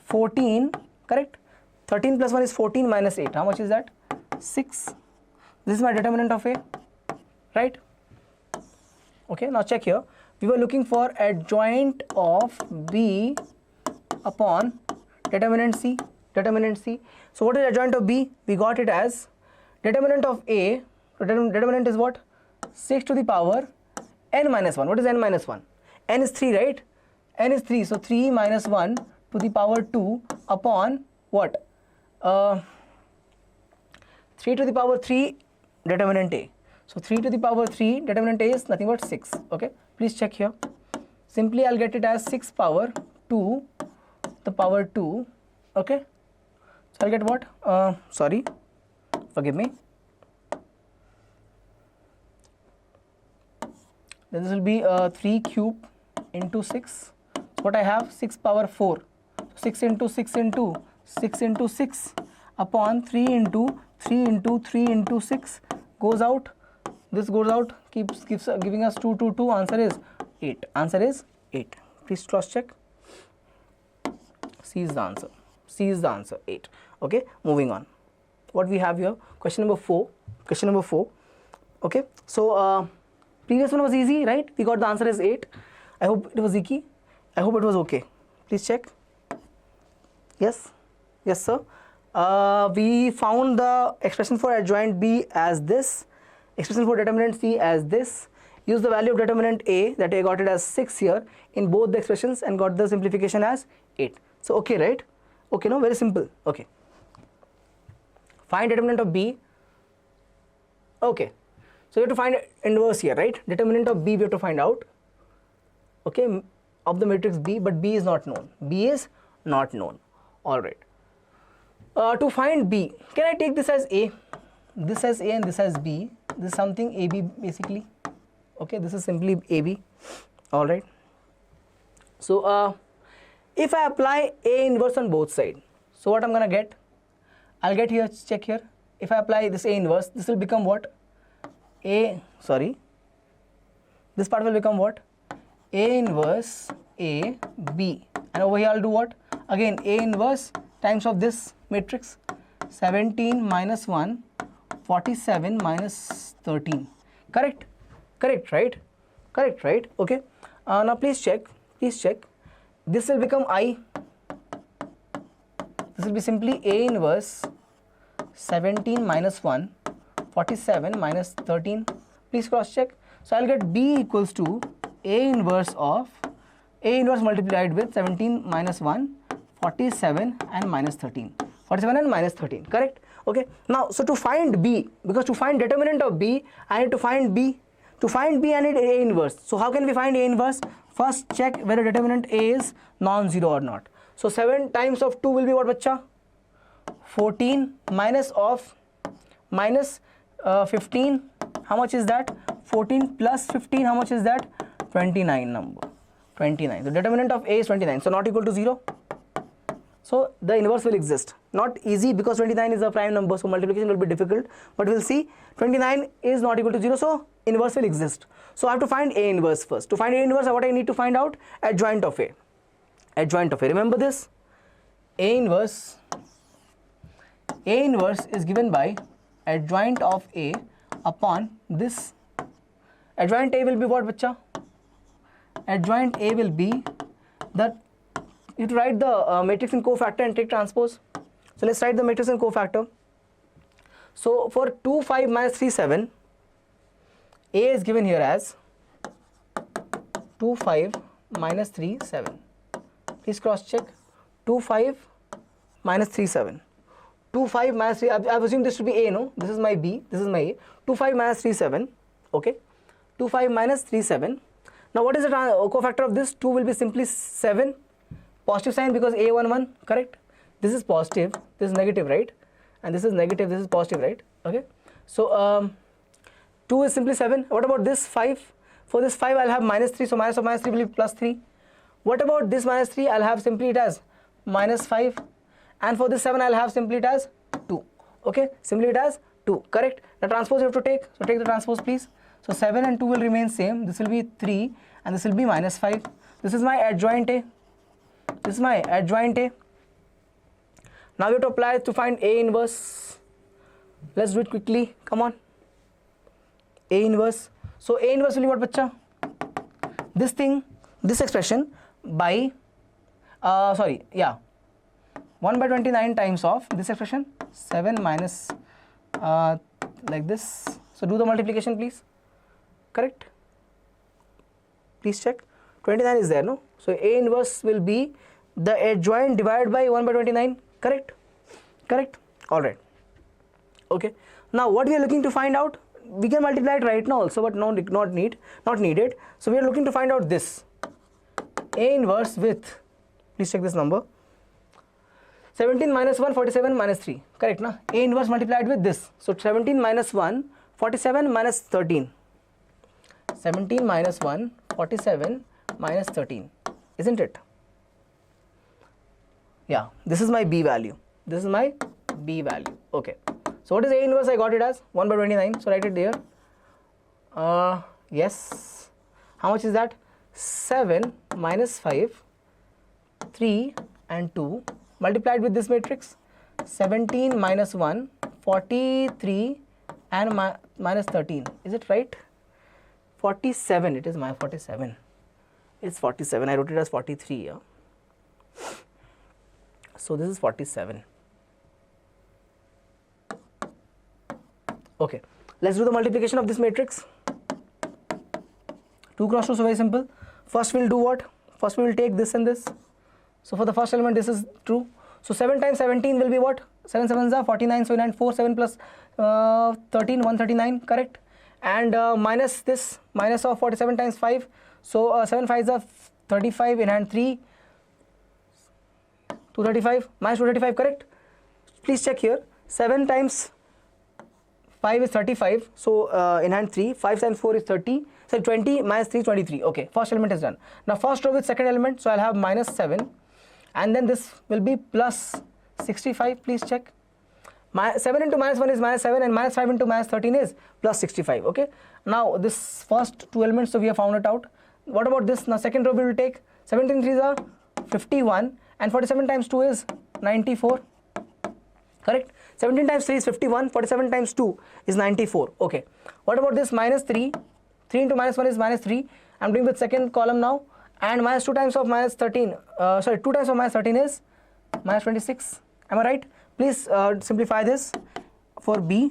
14, correct? 13 plus 1 is 14 minus 8. How much is that? 6. This is my determinant of A, right? Okay, now check here. We were looking for adjoint of B upon determinant C. Determinant C. So what is adjoint of B? We got it as determinant of A. Determinant is what? 6 to the power n minus 1. What is n minus 1? N is 3, right? N is 3. So 3 minus 1 to the power 2 upon what? 3 to the power 3 determinant A. So 3 to the power 3 determinant A is nothing but 6. Okay, please check here. Simply I'll get it as 6 power 2 the power 2. Okay, so I'll get what? Sorry, forgive me. Then this will be 3 cube into 6. So what I have? 6 power 4. 6 into 6 into 6 into 6 upon 3 into 3 into 3 into 6 goes out. This goes out, keeps giving us 2, 2, 2. Answer is 8. Answer is 8. Please cross check. C is the answer. C is the answer, 8. Okay, moving on. What we have here? Question number 4. Question number 4. Okay, so previous one was easy, right? We got the answer is 8. I hope it was easy. I hope it was okay. Please check. Yes, yes, sir. We found the expression for adjoint B as this, expression for determinant C as this. Use the value of determinant A, that I got it as 6 here in both the expressions, and got the simplification as 8. So okay, right? Okay, no, very simple. Okay. Find determinant of B. Okay. So you have to find inverse here, right? Determinant of B we have to find out. okay, of the matrix B, but B is not known. B is not known. All right. To find B, can I take this as A, this as A, and this as B? This is something AB basically. Okay, this is simply AB. All right. So if I apply A inverse on both sides, so what I'm gonna get? I'll get here, check here. If I apply this A inverse, this will become what? This part will become what? A inverse A B, and over here I'll do what? Again A inverse times of this matrix, 17 minus 1, 47 minus 13. Correct? Correct, right? Correct, right? Okay. Now please check. Please check. This will become I. This will be simply A inverse 17 minus 1, 47 minus 13. Please cross check. So I'll get B equals to A inverse of A inverse multiplied with 17 minus 1, 47 and minus 13. 47 and minus 13. Correct? Okay. Now, so to find B, because to find determinant of B, I need to find B. To find B, I need A inverse. So how can we find A inverse? First check whether determinant A is non-zero or not. So 7 times of 2 will be what, bacha? 14 minus 15. How much is that? 14 plus 15. How much is that? 29 number. 29. The determinant of A is 29. So not equal to 0. So the inverse will exist. Not easy because 29 is a prime number, so multiplication will be difficult. But we'll see 29 is not equal to 0, so inverse will exist. So I have to find A inverse first. To find A inverse, what I need to find out? Adjoint of A. Adjoint of A. Remember this? A inverse is given by adjoint of A upon this. Adjoint A will be what, bacha? Adjoint A will be that you have to write the matrix in cofactor and take transpose. So let's write the matrix in cofactor. So for 2, 5 minus 3, 7, A is given here as 2, 5 minus 3, 7. Please cross check. 2, 5 minus 3, 7. 2, 5 minus 3, I've assumed this should be A, no? This is my B, this is my A. 2, 5 minus 3, 7. Okay. 2, 5 minus 3, 7. Now what is the cofactor of this? 2 will be simply 7. Positive sign because A 1 1, correct? This is positive, this is negative, right? And this is negative, this is positive, right? Okay. So 2 is simply 7. What about this 5? For this 5 I'll have minus 3, so minus of minus 3 will be plus 3. What about this minus 3? I'll have simply it as minus 5. And for this 7 I'll have simply it as 2. Okay, simply it as 2, correct? The transpose you have to take, so take the transpose please. So 7 and 2 will remain same. This will be 3 and this will be minus 5. This is my adjoint A. This is my adjoint A. Now we have to apply to find A inverse. Let's do it quickly. Come on. A inverse. So A inverse will be what, bacha? This thing, this expression by 1 by 29 times of this expression 7 minus like this. So do the multiplication please. Correct? Please check. 29 is there, no? So A inverse will be the adjoint divided by 1 by 29. Correct? Correct? Alright. Okay. Now what we are looking to find out, we can multiply it right now also, but not needed. So we are looking to find out this. A inverse with, please check this number, 17 minus 1, 47 minus 3. Correct, na? A inverse multiplied with this. So 17 minus 1, 47 minus 13. 17 minus 1, 47 minus 13. Isn't it? Yeah, this is my B value. This is my B value. Okay. So what is A inverse? I got it as 1 by 29. So write it there. Yes. How much is that? 7 minus 5, 3 and 2 multiplied with this matrix. 17 minus 1, 43 and minus 13. Is it right? 47. It is my 47. It's 47. I wrote it as 43 here. So this is 47. Okay. Let's do the multiplication of this matrix. 2 cross 2, so very simple. First we'll do what? First we will take this and this. So for the first element this is true. So 7 times 17 will be what? 7 7s are 49, so 9, 4, 7 plus 13, 139, correct? And minus this, minus of 47 times 5. So 7 5s are 35 in hand 3, 235 minus 235, correct? Please check here. 7 times 5 is 35, so in hand 3, 5 times 4 is 30, so 20 minus 3 is 23. Okay, first element is done. Now first row with second element, so I'll have minus 7, and then this will be plus 65. Please check. 7 into minus 1 is minus 7, and minus 5 into minus 13 is plus 65. Okay, now this first two elements, so we have found it out. What about this? Now second row we will take 17 3s are 51, and 47 times 2 is 94, correct? 17 times 3 is 51, 47 times 2 is 94. Okay, what about this? Minus 3, 3 into minus 1 is minus 3. I'm doing with second column now, and minus 2 times of minus 13, 2 times of minus 13 is minus 26. Am I right? Please simplify this. For B,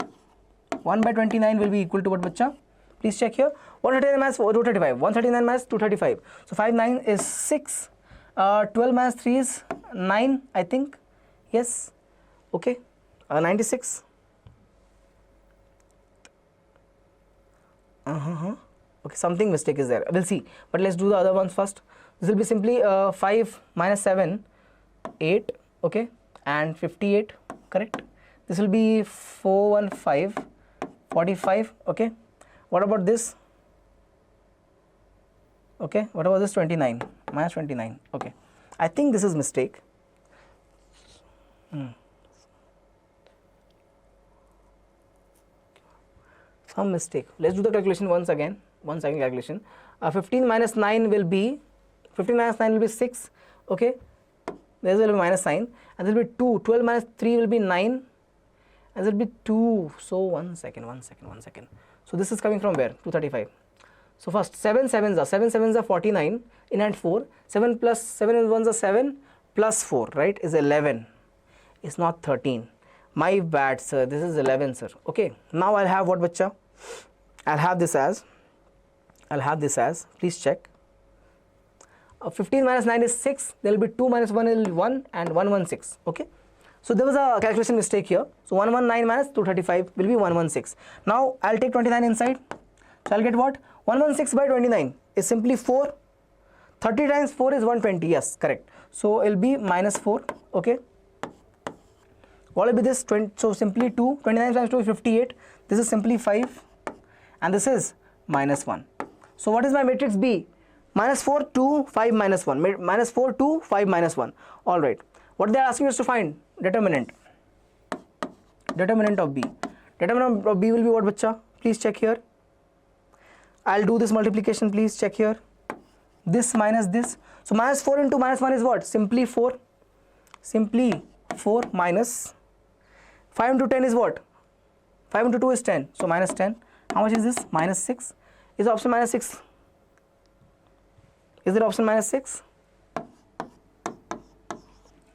1 by 29 will be equal to what, bacha? Please check here. 139 minus 235, 139 minus 235. So 5 9 is 6. 12 minus 3 is 9, I think. Yes. Okay. 96. Okay, something mistake is there. We'll see. But let's do the other ones first. This will be simply 5 minus 7, 8. Okay. And 58. Correct. This will be 415, 45. Okay. What about this? Okay. What about this? 29. Minus 29. Okay. I think this is mistake. Some mistake. Let's do the calculation once again. One second calculation. 15 minus 9 will be 6. Okay. There will be minus sign, and there will be 2. 12 minus 3 will be 9, and there will be 2. So one second. So this is coming from where? 235. So first 7 7s are 49 in hand 4. 7 plus 7 and 1s are 7 plus 4, right, is 11. It's not 13. My bad, sir. This is 11, sir. Okay. Now I'll have what, bacha? I'll have this as, please check. 15 minus 9 is 6. There will be 2 minus 1 is 1, and 116. Okay. So there was a calculation mistake here. So 119 minus 235 will be 116. Now I'll take 29 inside. So I'll get what? 116 by 29 is simply 4. 30 times 4 is 120. Yes, correct. So it will be minus 4. Okay. What will be this? 20, so simply 2. 29 times 2 is 58. This is simply 5. And this is minus 1. So what is my matrix B? Minus 4, 2, 5, minus 1. Minus 4, 2, 5, minus 1. Alright. What they are asking us to find? Determinant. Determinant of B. Determinant of B will be what, bacha? Please check here. I'll do this multiplication. Please check here. This minus this. So minus 4 into minus 1 is what? Simply 4. Simply 4 minus 5 into 10 is what? 5 into 2 is 10. So minus 10. How much is this? Minus 6. Is the option minus 6? Is there option minus 6?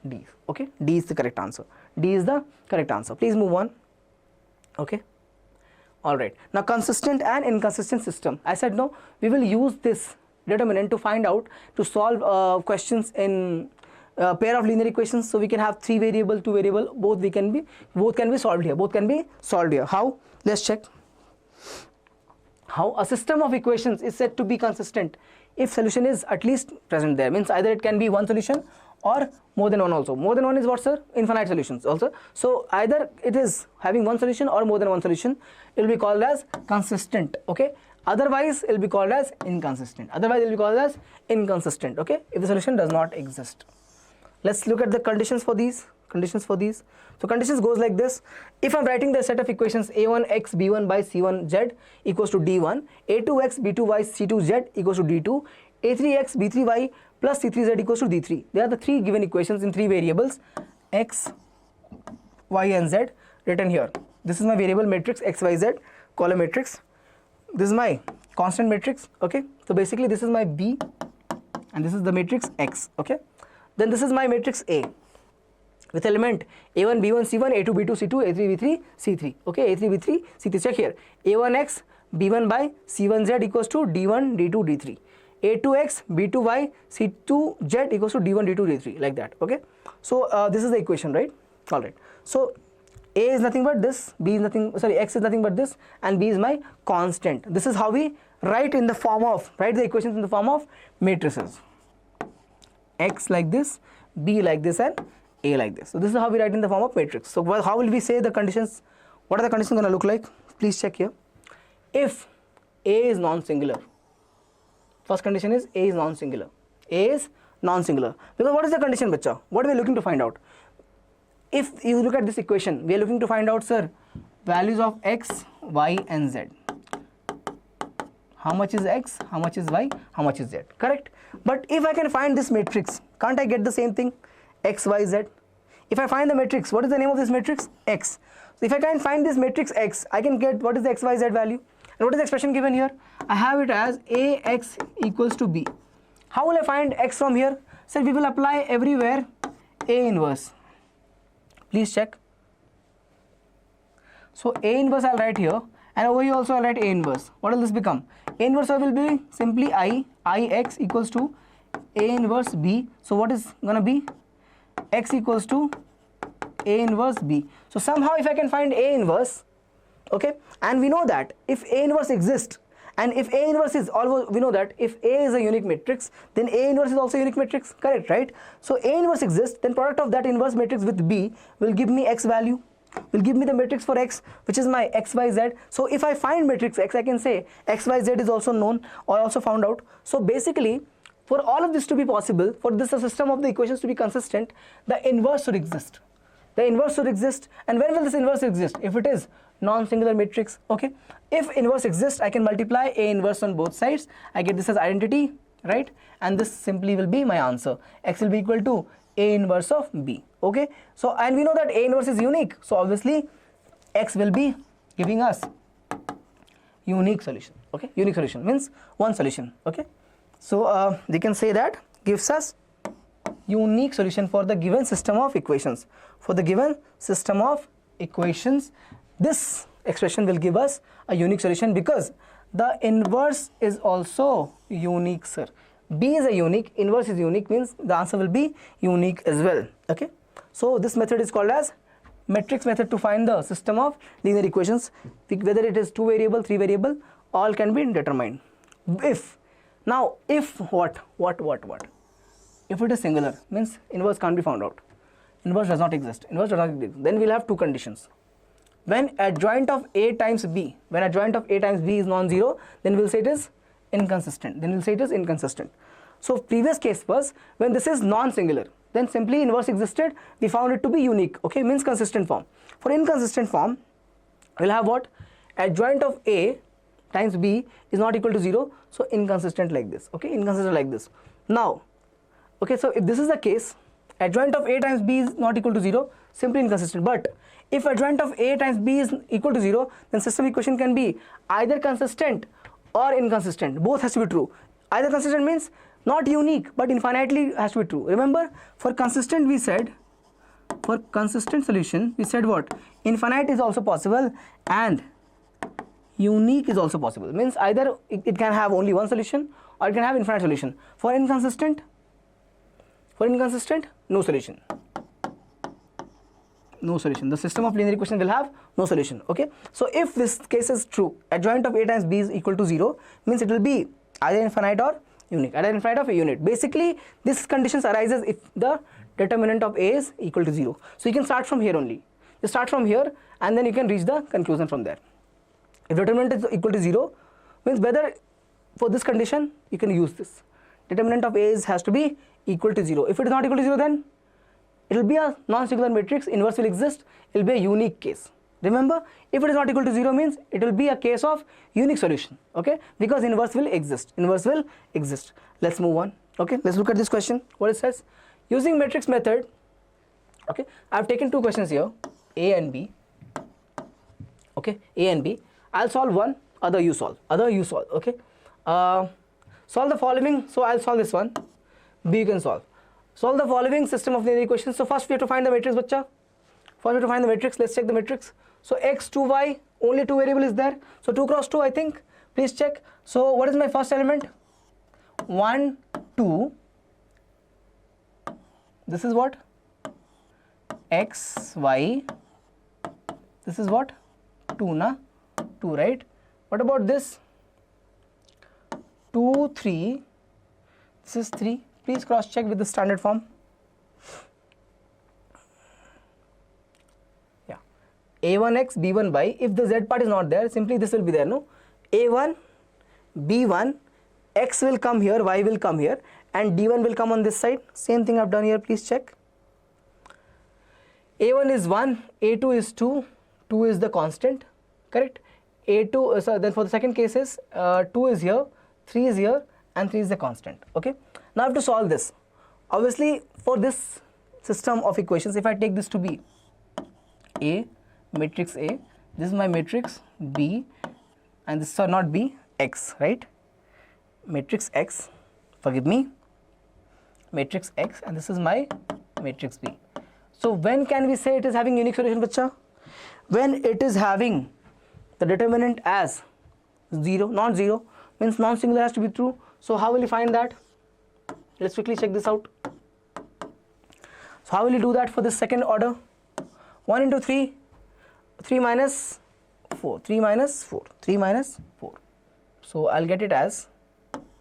D. Okay. D is the correct answer. D is the correct answer. Please move on. Okay. Alright. Now consistent and inconsistent system. I said no. We will use this determinant to find out, to solve questions in pair of linear equations. So we can have 3 variable, 2 variable. Both can be solved here. How? Let's check. How a system of equations is said to be consistent if solution is at least present there. Means either it can be one solution or more than one also. More than one is what, sir? Infinite solutions also. So either it is having one solution or more than one solution. It will be called as consistent. Okay. Otherwise it will be called as inconsistent. Okay. If the solution does not exist. Let's look at the conditions for these. So conditions goes like this. If I'm writing the set of equations a1x b1 by c1z equals to d1, a2x b2y c2z equals to d2, a3x b3y plus c3z equals to d3. They are the 3 given equations in 3 variables x, y and z written here. This is my variable matrix x, y, z, column matrix. This is my constant matrix. Okay. So basically this is my B and this is the matrix X. Okay. Then this is my matrix A with element A1, B1, C1, A2, B2, C2, A3, B3, C3. Okay, A3, B3, C3. Check here. A1x B1 by C1z equals to D1, D2, D3. A2x B2y C2z equals to D1, D2, D3. Like that. Okay. So this is the equation, right? All right. So A is nothing but this, B is nothing, sorry, X is nothing but this, and B is my constant. This is how we write the equations in the form of matrices. X like this, B like this, and A like this. So this is how we write in the form of matrix. So how will we say the conditions? What are the conditions going to look like? Please check here. If A is non-singular, first condition is A is non-singular. A is non-singular. Because what is the condition, bacha? What are we looking to find out? If you look at this equation, we are looking to find out, sir, values of x, y, and z. How much is x, how much is y, how much is z, correct? But if I can find this matrix, can't I get the same thing, x, y, z? If I find the matrix, what is the name of this matrix? X. So if I can find this matrix x, I can get what is the x, y, z value. And what is the expression given here? I have it as ax equals to b. How will I find x from here? So we will apply everywhere A inverse. Please check. So A inverse I'll write here, and over here also I'll write A inverse. What will this become? A inverse will be simply Ix equals to A inverse B. So what is going to be? X equals to A inverse B. So somehow if I can find A inverse, okay, and we know that if A inverse exists, and if A inverse is always, we know that if A is a unique matrix, then A inverse is also a unique matrix, correct, right? So A inverse exists, then product of that inverse matrix with B will give me X value, will give me the matrix for X, which is my X, Y, Z. So if I find matrix X, I can say X, Y, Z is also known or also found out. So basically, for all of this to be possible, for this system of the equations to be consistent, the inverse should exist. The inverse should exist. And when will this inverse exist? If it is non-singular matrix, okay? If inverse exists, I can multiply A inverse on both sides. I get this as identity, right? And this simply will be my answer. X will be equal to A inverse of B, okay? So, and we know that A inverse is unique. So obviously, X will be giving us unique solution, okay? Unique solution means one solution, okay? So they can say that gives us unique solution for the given system of equations. For the given system of equations, this expression will give us a unique solution because the inverse is also unique, sir. B is a unique, inverse is unique, means the answer will be unique as well, okay? So this method is called as matrix method to find the system of linear equations. Whether it is 2 variable, 3 variable, all can be determined. If what? If it is singular, means inverse can't be found out. Inverse does not exist. Inverse does not exist. Then we'll have two conditions. When adjoint of A times B, when adjoint of A times B is non-zero, then we'll say it is inconsistent. So previous case was when this is non-singular, then simply inverse existed, we found it to be unique, okay, means consistent form. For inconsistent form, we'll have what? Adjoint of A times B is not equal to 0, so inconsistent like this, okay, inconsistent like this. Now, okay, so if this is the case, adjoint of A times B is not equal to 0, simply inconsistent. But if adjoint of A times B is equal to 0, then system equation can be either consistent or inconsistent. Both has to be true. Either consistent means not unique, but infinitely has to be true. Remember, for consistent we said, for consistent solution, we said what? Infinite is also possible and unique is also possible. Means either it can have only one solution or it can have infinite solution. For inconsistent, no solution. No solution. The system of linear equation will have no solution, okay? So if this case is true, adjoint of A times B is equal to 0, means it will be either infinite or unique, either infinite or unit. Basically, this conditions arises if the determinant of A is equal to 0. So you can start from here only. You start from here and then you can reach the conclusion from there. If determinant is equal to 0, means whether for this condition, you can use this. Determinant of A has to be equal to 0. If it is not equal to 0, then it will be a non-singular matrix, inverse will exist, it will be a unique case. Remember, if it is not equal to 0 means it will be a case of unique solution, okay, because inverse will exist, Let's move on, okay, let's look at this question, what it says. Using matrix method, okay, I have taken two questions here, A and B, okay, A and B. I'll solve one, other you solve, okay. Solve the following, so I'll solve this one, B you can solve. Solve the following system of linear equations. So first we have to find the matrix, bacha. First we have to find the matrix. Let's check the matrix. So x, 2, y, only 2 variable is there. So 2 cross 2, I think. Please check. So what is my first element? 1, 2. This is what? X, y. This is what? 2, na? 2, right? What about this? 2, 3. This is 3. Please cross check with the standard form. Yeah. A1x, B1y. If the z part is not there, simply this will be there, no? A1, B1, x will come here, y will come here, and D1 will come on this side. Same thing I've done here, please check. A1 is 1, A2 is 2, 2 is the constant, correct? A2, so then for the second case is 2 is here, 3 is here, and 3 is the constant, okay? Now I have to solve this. Obviously, for this system of equations, if I take this to be A, matrix A, this is my matrix B, and this is not B, X, right? Matrix X, forgive me, matrix X, and this is my matrix B. So when can we say it is having unique solution, bacha? When it is having the determinant as 0, not 0, means non-singular has to be true. So how will you find that? Let's quickly check this out. So how will you do that for this second order? 1 into 3, 3 minus 4, 3 minus 4, 3 minus 4. So I'll get it as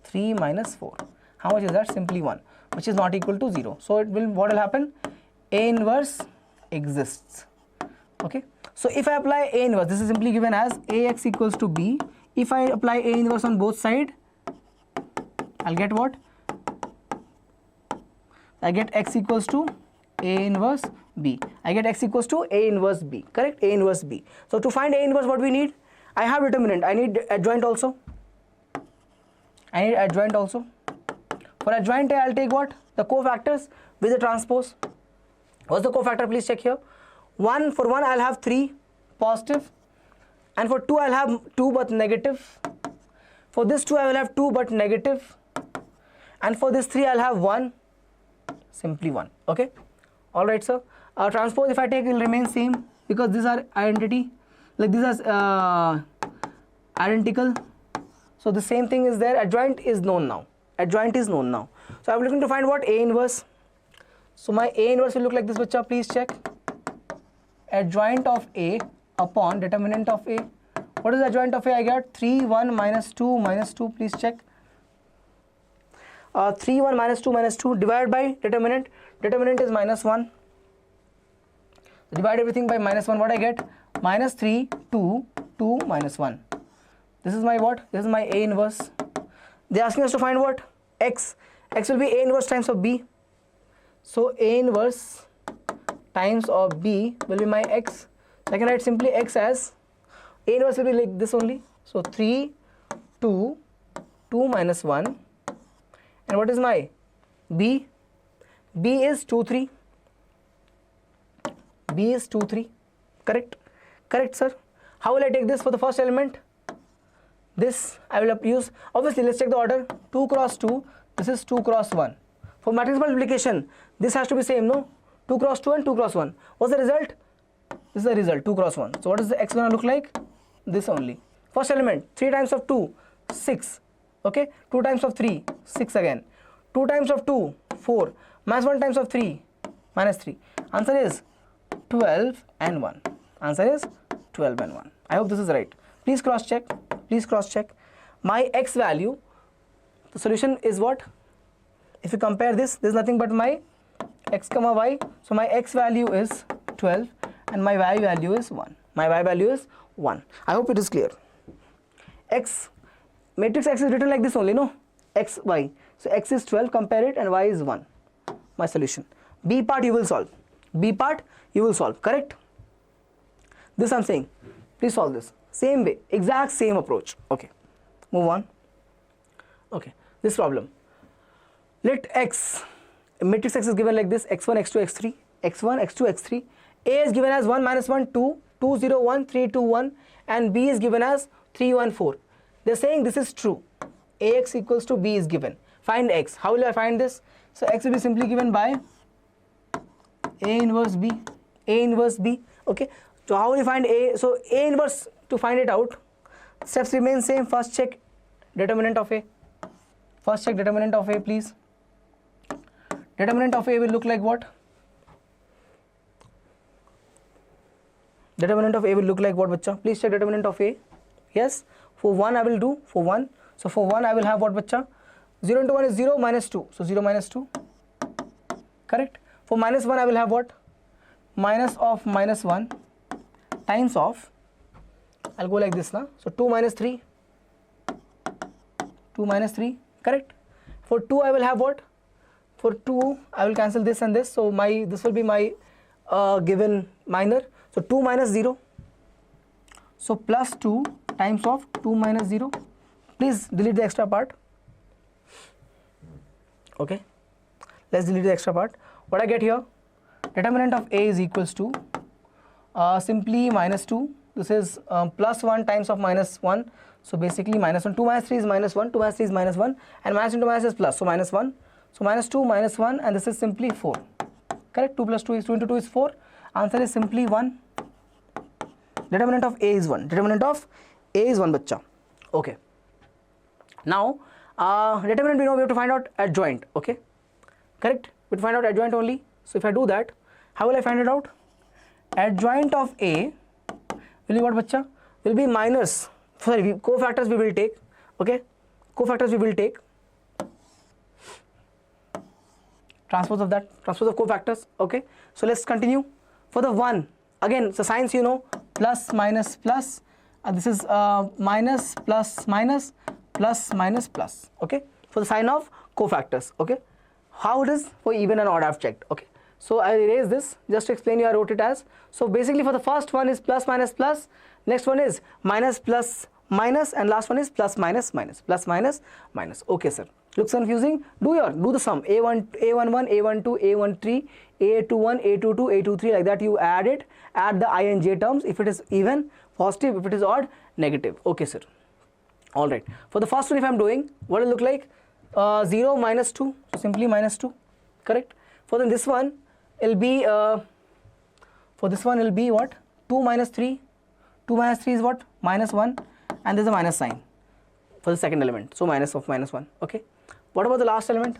3 minus 4. How much is that? Simply 1, which is not equal to 0. So it will, what will happen? A inverse exists. Okay. So if I apply A inverse, this is simply given as AX equals to B. If I apply A inverse on both sides, I'll get what? I get X equals to A inverse B. I get X equals to A inverse B. Correct? A inverse B. So to find A inverse, what we need? I have determinant. I need adjoint also. For adjoint A, I'll take what? The cofactors with the transpose. What's the cofactor? Please check here. 1, for 1 I'll have 3 positive, and for 2 I'll have 2 but negative. For this 2 I will have 2 but negative, and for this 3 I'll have 1, simply 1. Okay. Alright, sir. Transpose if I take, it will remain same because these are identity, like these are identical. So the same thing is there. Adjoint is known now. So I'm looking to find what? A inverse. So my A inverse will look like this, bacha. Please check. Adjoint of A upon determinant of A. What is the adjoint of A? I get 3, 1, minus 2, minus 2. Please check. 3, 1, minus 2, minus 2 divided by determinant. Determinant is minus 1. Divide everything by minus 1. What I get? Minus 3, 2, 2, minus 1. This is my what? This is my A inverse. They are asking us to find what? X. X will be A inverse times of B. So A inverse times of B will be my X. I can write simply X as A inverse will be like this only. So 3, 2, 2 minus 1. And what is my B? B is 2, 3. B is 2, 3. Correct? Correct, sir. How will I take this for the first element? This I will use, obviously let's check the order. 2 cross 2, this is 2 cross 1. For matrix multiplication, this has to be same, no? 2 cross 2 and 2 cross 1. What's the result? This is the result, 2 cross 1. So what is the X going to look like? This only. First element, 3 times of 2, 6. Okay, 2 times of 3, 6 again. 2 times of 2, 4. Minus 1 times of 3, minus 3. Answer is 12 and 1. Answer is 12 and 1. I hope this is right. Please cross check. Please cross check. My X value, the solution is what? If you compare this, there is nothing but my X comma Y. So my X value is 12 and my Y value is 1. My Y value is 1. I hope it is clear. X, matrix X is written like this only, no? X, Y. So X is 12, compare it, and Y is 1. My solution. B part you will solve. B part you will solve, correct? This I am saying. Please solve this. Same way, exact same approach. Okay, move on. Okay, this problem. Let X, matrix X is given like this: x1, x2, x3, x1, x2, x3. A is given as 1, minus 1, 2, 2, 0, 1, 3, 2, 1, and B is given as 3, 1, 4. They are saying this is true. Ax equals to B is given. Find X. How will I find this? So X will be simply given by A inverse B. A inverse B. Okay. So how will you find A? So A inverse, to find it out, steps remain same. First check determinant of A. First check determinant of A, please. Determinant of A will look like what? Determinant of A will look like what, bacha? Please check determinant of A. Yes. For 1 I will do. For 1. So for 1 I will have what bacha? 0 into 1 is 0, minus 2. So 0 minus 2. Correct? For minus 1 I will have what? Minus of minus 1 times of, I'll go like this now. So 2 minus 3. 2 minus 3. Correct? For 2 I will have what? For 2 I will cancel this and this. So this will be my given minor. So 2 minus 0. So plus 2 times of 2 minus 0. Please delete the extra part. Okay, let's delete the extra part. What I get here? Determinant of A is equals to simply minus 2. This is plus 1 times of minus 1. So basically minus 1. 2 minus 3 is minus 1. 2 minus 3 is minus 1. And minus into minus is plus. So minus 1. So minus 2 minus 1. And this is simply 4. Correct? 2 plus 2 is 2 into 2 is 4. Answer is simply 1. Determinant of A is 1. Determinant of A is 1 bacha. Okay. Now determinant we know we have to find out adjoint. Okay. Correct? We have to find out adjoint only. So if I do that, how will I find it out? Adjoint of A will be what bacha? Will be minus, sorry, cofactors we will take. Okay. Cofactors we will take. Transpose of that, transpose of cofactors. Okay. So let's continue. For the 1, again, so signs you know, plus minus plus, this is minus plus minus plus minus plus. Okay. For the sign of cofactors. Okay. How it is for even and odd I've checked. Okay. So I erase this just to explain you. I wrote it as, so basically for the first one is plus minus plus, next one is minus plus minus, and last one is plus minus minus, plus minus minus. Okay sir, looks confusing? Do the sum. A11, A12, A13, A21, A22, A23, like that you add it, add the I and j terms. If it is even, positive; if it is odd, negative. Okay sir. Alright, for the first one if I am doing, what will it look like? 0 minus 2, so simply minus 2. Correct? For then this one it will be what? 2 minus 3. 2 minus 3 is what? Minus 1, and there is a minus sign for the second element, so minus of minus 1. Okay. What about the last element?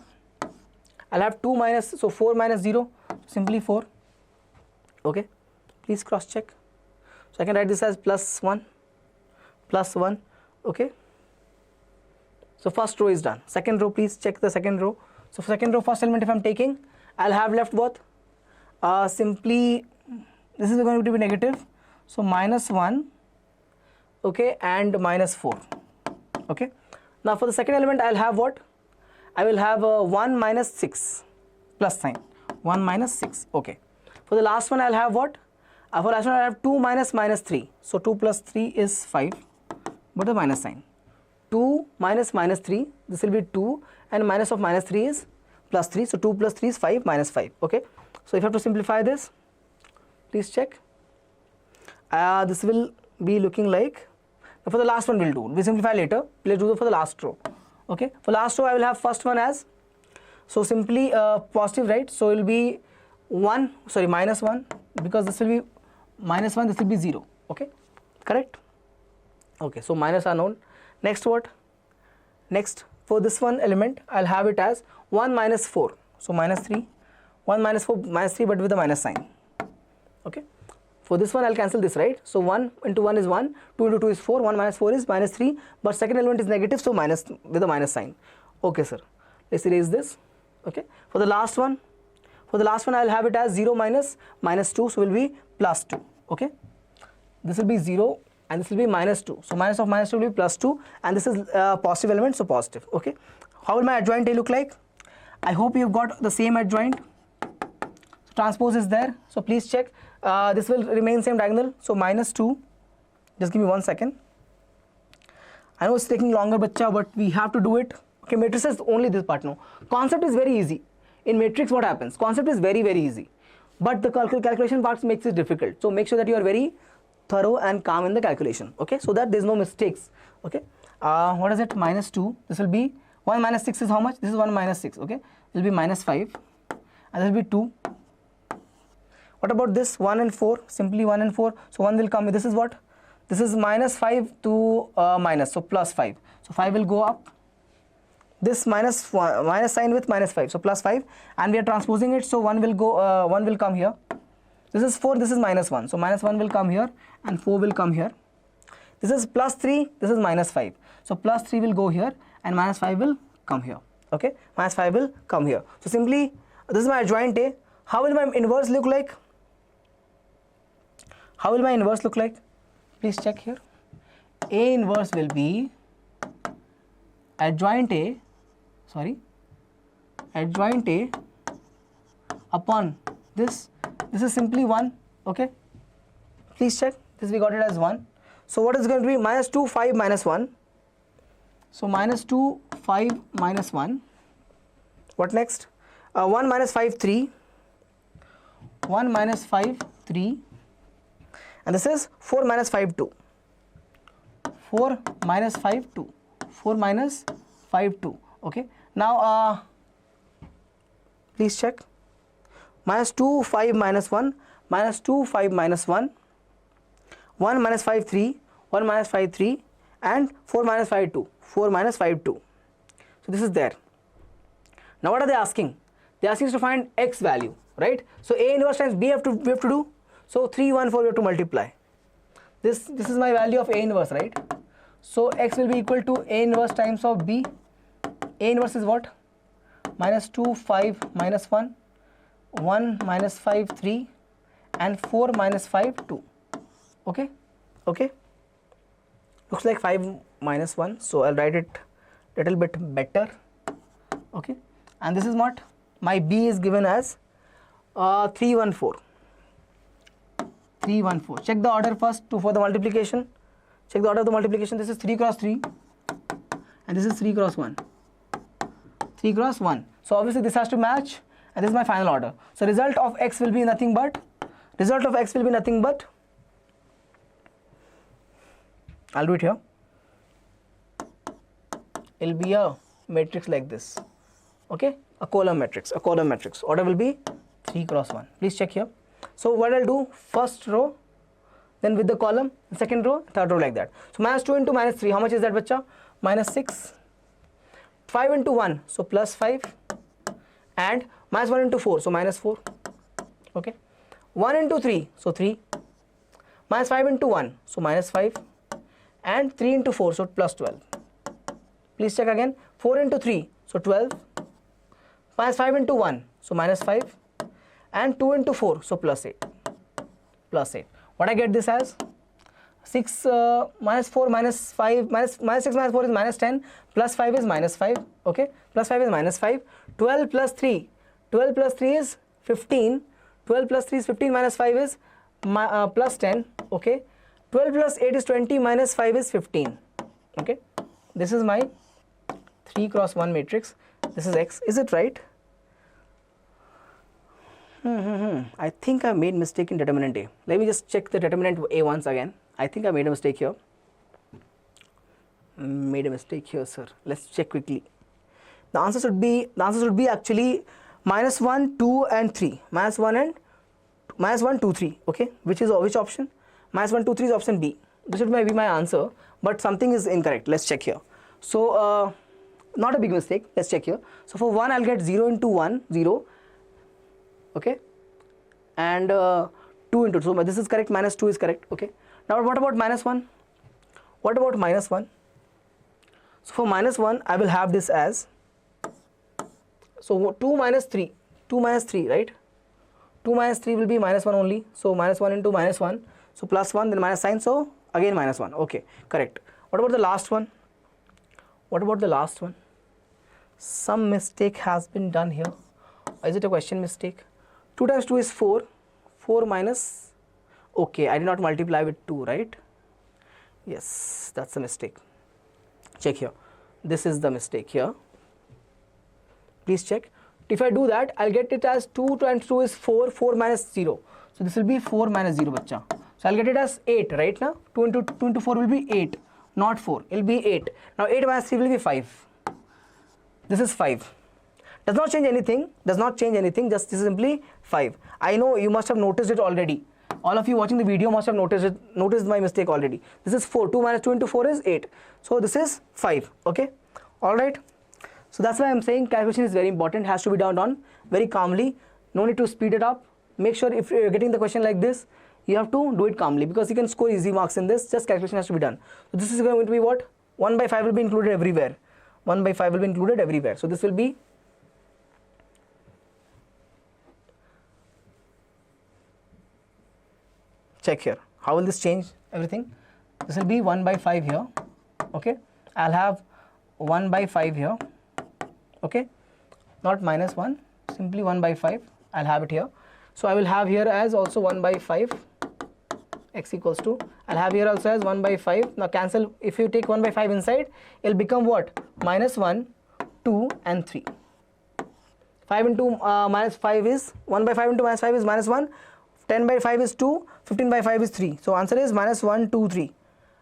I'll have 2 minus, so 4 minus 0, simply 4. Okay. Please cross check. So I can write this as plus 1, plus 1. Okay. So first row is done. Second row, please check the second row. So for second row, first element if I'm taking, I'll have left what? Simply, this is going to be negative. So minus 1, okay, and minus 4. Okay. Now for the second element, I'll have what? I will have 1 minus 6 plus sign. 1 minus 6. Okay. For the last one, I'll have what? For last one, I have 2 minus minus 3. So 2 plus 3 is 5, but the minus sign. 2 minus minus 3, this will be 2, and minus of minus 3 is plus 3. So 2 plus 3 is 5 minus 5. Okay. So if you have to simplify this, please check. This will be looking like, for the last one we'll do. We simplify later. Let's do it for the last row. Okay. For last row, I will have first one as, so simply positive, right? So it will be minus 1, because this will be minus 1, this will be 0. Okay. Correct? Okay. So minus are known. Next what? Next, for this one element, I'll have it as 1 minus 4. So minus 3. 1 minus 4 minus 3, but with a minus sign. Okay. For this one, I'll cancel this, right? So 1 into 1 is 1, 2 into 2 is 4, 1 minus 4 is minus 3, but second element is negative, so minus with a minus sign. Okay, sir. Let's erase this. Okay. For the last one, I'll have it as 0 minus minus 2, so will be plus 2. Okay. This will be 0 and this will be minus 2. So minus of minus 2 will be plus 2, and this is positive element, so positive. Okay. How will my adjoint A look like? I hope you've got the same adjoint. So transpose is there. So please check. This will remain same diagonal. So minus 2. Just give me 1 second. I know it's taking longer, bacha, but we have to do it. Okay, matrices only this part. No. Concept is very easy. In matrix, what happens? Concept is very, very easy. But the calculation part makes it difficult. So make sure that you are very thorough and calm in the calculation. Okay, so that there's no mistakes. Okay. What is it? Minus 2. This will be 1 minus 6 is how much? This is 1 minus 6. Okay. It will be minus 5. And this will be 2. What about this? 1 and 4. Simply 1 and 4. So 1 will come. This is what? This is minus 5 to minus. So plus 5. So 5 will go up. This minus sign with minus 5. So plus 5. And we are transposing it. So 1 will go. 1 will come here. This is 4. This is minus 1. So minus 1 will come here. And 4 will come here. This is plus 3. This is minus 5. So plus 3 will go here and minus 5 will come here. Okay, minus 5 will come here. So simply, this is my adjoint A. How will my inverse look like? How will my inverse look like? Please check here. A inverse will be adjoint A, adjoint A upon this. This is simply 1. Okay, please check. This we got it as 1. So what is going to be? Minus 2, 5, minus 1. So minus 2, 5, minus 1. What next? 1 minus 5, 3. 1 minus 5, 3. And this is 4 minus 5, 2. 4 minus 5, 2. 4 minus 5, 2. Okay. Now, please check. Minus 2, 5, minus 1. Minus 2, 5, minus 1. 1 minus 5, 3. 1 minus 5, 3. And 4 minus 5, 2. 4 minus 5, 2. So this is there. Now what are they asking? They are asking us to find x value, right? So A inverse times B we have to do. So 3, 1, 4 we have to multiply. This is my value of A inverse, right? So x will be equal to A inverse times of B. A inverse is what? Minus 2, 5, minus 1. 1 minus 5, 3. And 4 minus 5, 2. Okay? Okay? Looks like 5 minus 1. So I'll write it a little bit better. Okay? And this is what? My B is given as 314. 314. Check the order first for the multiplication. Check the order of the multiplication. This is 3 cross 3 and this is 3 cross 1. 3 cross 1. So obviously this has to match and this is my final order. So result of x will be nothing but, I'll do it here. It will be a matrix like this. Okay, a column matrix. Order will be 3 cross 1. Please check here. So what I'll do, first row, then with the column, second row, third row, like that. So minus 2 into minus 3, how much is that, bacha? Minus 6. 5 into 1, so plus 5. And minus 1 into 4, so minus 4. Okay. 1 into 3, so 3. Minus 5 into 1, so minus 5. And 3 into 4, so plus 12. Please check again. 4 into 3, so 12. Minus 5 into 1, so minus 5. And 2 into 4, so plus 8. Plus 8. What I get this as? 6 minus 4 minus 5 minus 6 minus 4 is minus 10. Plus 5 is minus 5. Okay. Plus 5 is minus 5. 12 plus 3. 12 plus 3 is 15. 12 plus 3 is 15 minus 5 is plus 10. Okay. 12 plus 8 is 20 minus 5 is 15. Okay. This is my 3 cross 1 matrix. This is X. Is it right? I think I made mistake in determinant A. Let me just check the determinant A once again. I think I made a mistake here. Sir. Let's check quickly. The answer should be actually minus 1, 2 and 3. Minus 1, 2, 3. Okay. Which option? Minus 1, 2, 3 is option B. This should be my answer, but something is incorrect. Let's check here. So not a big mistake. Let's check here. So for 1 I'll get 0 into 1, 0. Okay, and 2 into 2, so this is correct, minus 2 is correct. Okay, now what about minus 1? What about minus 1? So for minus 1 I will have this as, so 2 minus 3, right? 2 minus 3 will be minus 1 only, so minus 1 into minus 1, so plus 1, then minus sign, so again minus 1. Okay, correct. What about the last one? Some mistake has been done here. Is it a question mistake? 2 times 2 is 4. 4 minus, okay, I did not multiply with 2, right? Yes, that's a mistake. Check here. This is the mistake here. Please check. If I do that, I'll get it as 2 times 2 is 4. 4 minus 0. So this will be 4 minus 0, bacha. So I'll get it as 8, right now? 2 into 4 will be 8, not 4. It will be 8. Now 8 minus 3 will be 5. This is 5. Does not change anything, just this is simply 5. I know you must have noticed it already. All of you watching the video must have noticed my mistake already. This is 4. 2 minus 2 into 4 is 8. So this is 5. Okay. Alright. So that's why I'm saying calculation is very important, has to be done very calmly. No need to speed it up. Make sure if you're getting the question like this, you have to do it calmly because you can score easy marks in this. Just calculation has to be done. So this is going to be what? 1 by 5 will be included everywhere. 1 by 5 will be included everywhere. So this will be check here. How will this change everything? This will be 1 by 5 here. Okay, I'll have 1 by 5 here. Okay, not minus 1, simply 1 by 5. I'll have it here. So I will have here as also 1 by 5 x equals to, I'll have here also as 1 by 5. Now cancel, if you take 1 by 5 inside, it'll become what? Minus 1, 2 and 3. 5 into minus 5 is, 1 by 5 into minus 5 is minus 1, 10 by 5 is 2, 15 by 5 is 3. So answer is minus 1, 2, 3.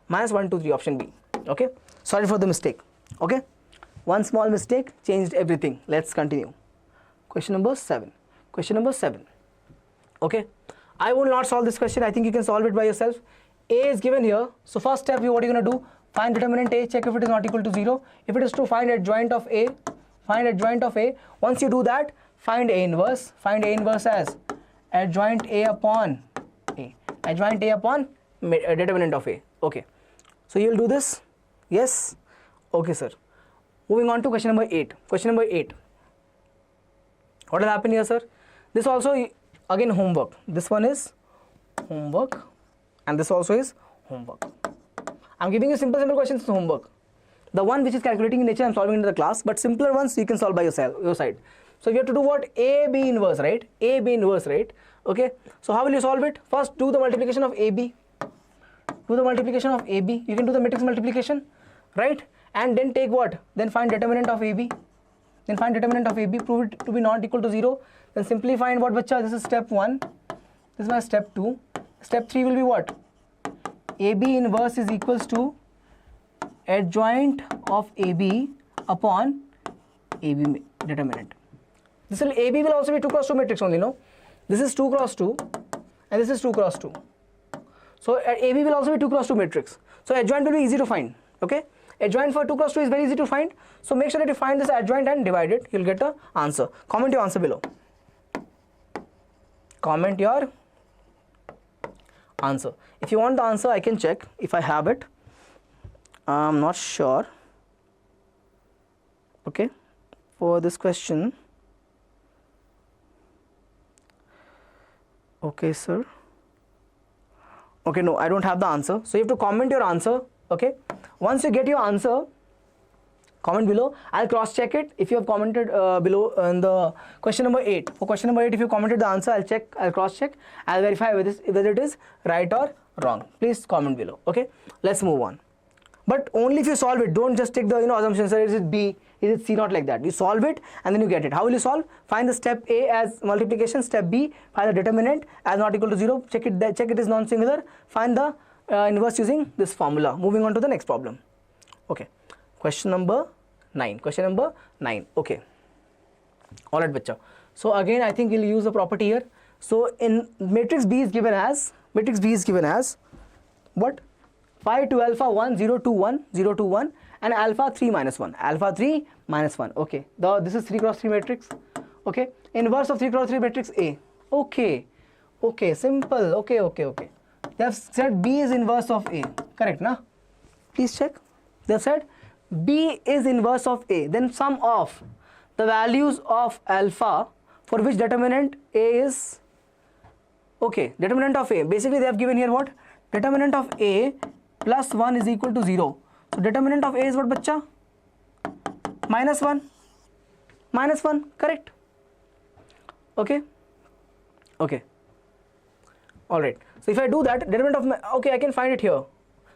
Minus 1, 2, 3, option B. Okay, sorry for the mistake. Okay, one small mistake changed everything. Let's continue. Question number 7. Question number 7. Okay, I will not solve this question. I think you can solve it by yourself. A is given here. So first step, what are you going to do? Find determinant A, check if it is not equal to 0. If it is true, find adjoint of A. Find adjoint of A. Once you do that, find A inverse. Find A inverse as adjoint A upon A. Adjoint A upon determinant of A. Okay, so you will do this. Yes. Okay, sir. Moving on to question number 8. Question number 8. What will happen here, sir? This also again homework. This one is homework and this also is homework. I'm giving you simple questions to homework. The one which is calculating in nature I'm solving in the class, but simpler ones you can solve by yourself, your side. So you have to do what? A, B inverse, right? A, B inverse, right? Okay. So how will you solve it? First do the multiplication of AB. Do the multiplication of AB. You can do the matrix multiplication, right? And then take what? Then find determinant of AB. Then find determinant of AB, prove it to be not equal to 0. Then simply find what, bacha? This is step 1. This is my step 2. Step 3 will be what? AB inverse is equals to adjoint of AB upon AB determinant. This will, AB will also be 2 cross 2 matrix only, no? This is 2 cross 2 and this is 2 cross 2. So AB will also be 2 cross 2 matrix. So adjoint will be easy to find. Okay, adjoint for 2 cross 2 is very easy to find. So make sure that you find this adjoint and divide it. You'll get the answer. Comment your answer below. Comment your answer. If you want the answer, I can check if I have it. I'm not sure. Okay, for this question. Okay, sir. Okay, no, I don't have the answer. So you have to comment your answer. Okay, once you get your answer, comment below. I'll cross check it. If you have commented below in the question number 8. For question number 8, if you commented the answer, I'll check, I'll cross check, I'll verify whether it is right or wrong. Please comment below. Okay, let's move on. But only if you solve it. Don't just take the assumption, sir, is it B, is it C, not like that. You solve it and then you get it. How will you solve? Find the step A as multiplication, step B, find the determinant as not equal to 0, check it is non-singular, find the inverse using this formula. Moving on to the next problem. Okay, question number 9. Question number 9. Okay, all right, bacha. So again, I think we'll use a property here. So in matrix B is given as what? 5 to alpha 1, 0 to 1, 0 to 1, and alpha 3 minus 1, alpha 3 minus 1. Okay, this is 3 cross 3 matrix. Okay, inverse of 3 cross 3 matrix A. Okay, okay, simple. Okay, okay, okay. They have said B is inverse of A. Correct, na? Please check. They have said B is inverse of A. Then sum of the values of alpha for which determinant A is. Okay, determinant of A. Basically, they have given here what? Determinant of A plus 1 is equal to 0. So determinant of A is what, bacha? Minus 1. Minus 1, correct. Okay. Okay. All right. So if I do that, determinant of, okay, I can find it here.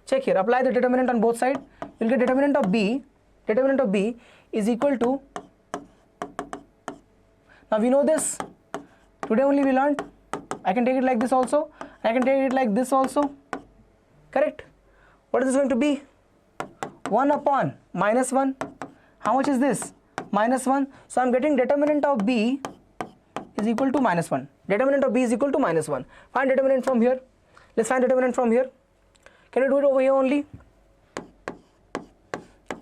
Check here. Apply the determinant on both sides. You'll get determinant of B. Determinant of B is equal to. Now we know this. Today only we learned. I can take it like this also. I can take it like this also. Correct. What is this going to be? 1 upon minus 1. How much is this? Minus 1. So I'm getting determinant of B is equal to minus 1. Determinant of B is equal to minus 1. Find determinant from here. Let's find determinant from here. Can we do it over here only?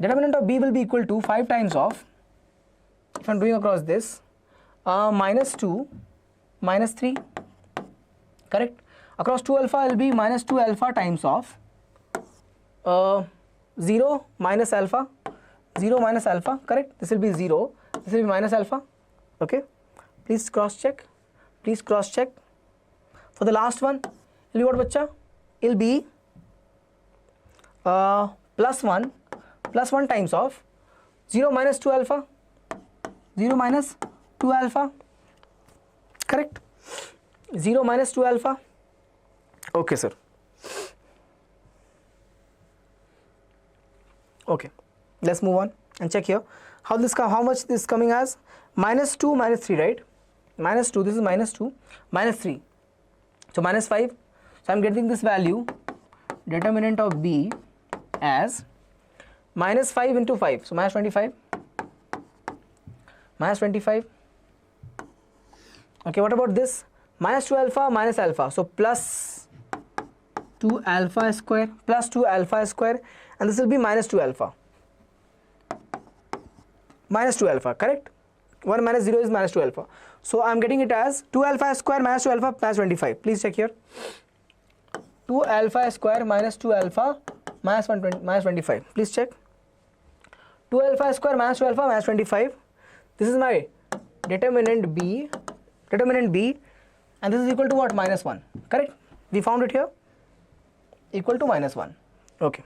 Determinant of B will be equal to 5 times of, if I'm doing across this, minus 2, minus 3. Correct? Across 2 alpha will be minus 2 alpha times of 0 minus alpha, 0 minus alpha, correct? This will be 0, this will be minus alpha, okay? Please cross check, please cross check. For the last one, it will be what, bacha? It will be plus 1 times of 0 minus 2 alpha, 0 minus 2 alpha, correct? 0 minus 2 alpha, okay sir. Okay, let's move on and check here how much this is coming as. Minus 2 minus 3, right? Minus 2, this is minus 2 minus 3, so minus 5. So I'm getting this value, determinant of B, as minus 5 into 5, so minus 25, minus 25. Okay, what about this? Minus 2 alpha minus alpha, so plus 2 alpha square, plus 2 alpha square, and this will be minus 2 alpha, minus 2 alpha, correct? 1 minus 0 is minus 2 alpha, so I'm getting it as 2 alpha square minus 2 alpha plus 25. Please check here, 2 alpha square minus 2 alpha minus 25. Please check, 2 alpha square minus 2 alpha minus 25. This is my determinant B, and this is equal to what? Minus 1, correct? We found it here, equal to minus 1. Okay,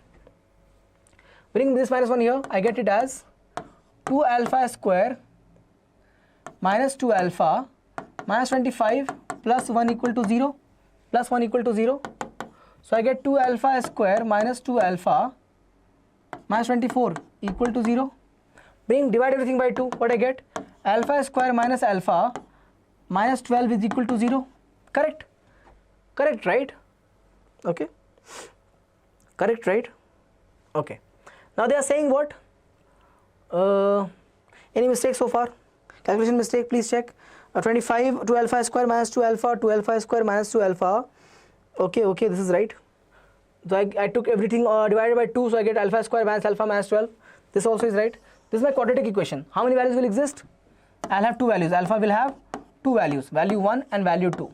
bring this minus 1 here, I get it as 2 alpha square minus 2 alpha minus 25 plus 1 equal to 0, plus 1 equal to 0. So I get 2 alpha square minus 2 alpha minus 24 equal to 0. Divide everything by 2, what I get? Alpha square minus alpha minus 12 is equal to 0, correct? Correct, right? Okay, correct, right? Okay, now they are saying what? Any mistake so far? Calculation mistake, please check. 25, 2 alpha square minus 2 alpha, 2 alpha square minus 2 alpha. Okay, this is right. So I took everything divided by 2, so I get alpha square minus alpha minus 12. This also is right. This is my quadratic equation. How many values will exist? I'll have 2 values. Alpha will have 2 values, value 1 and value 2,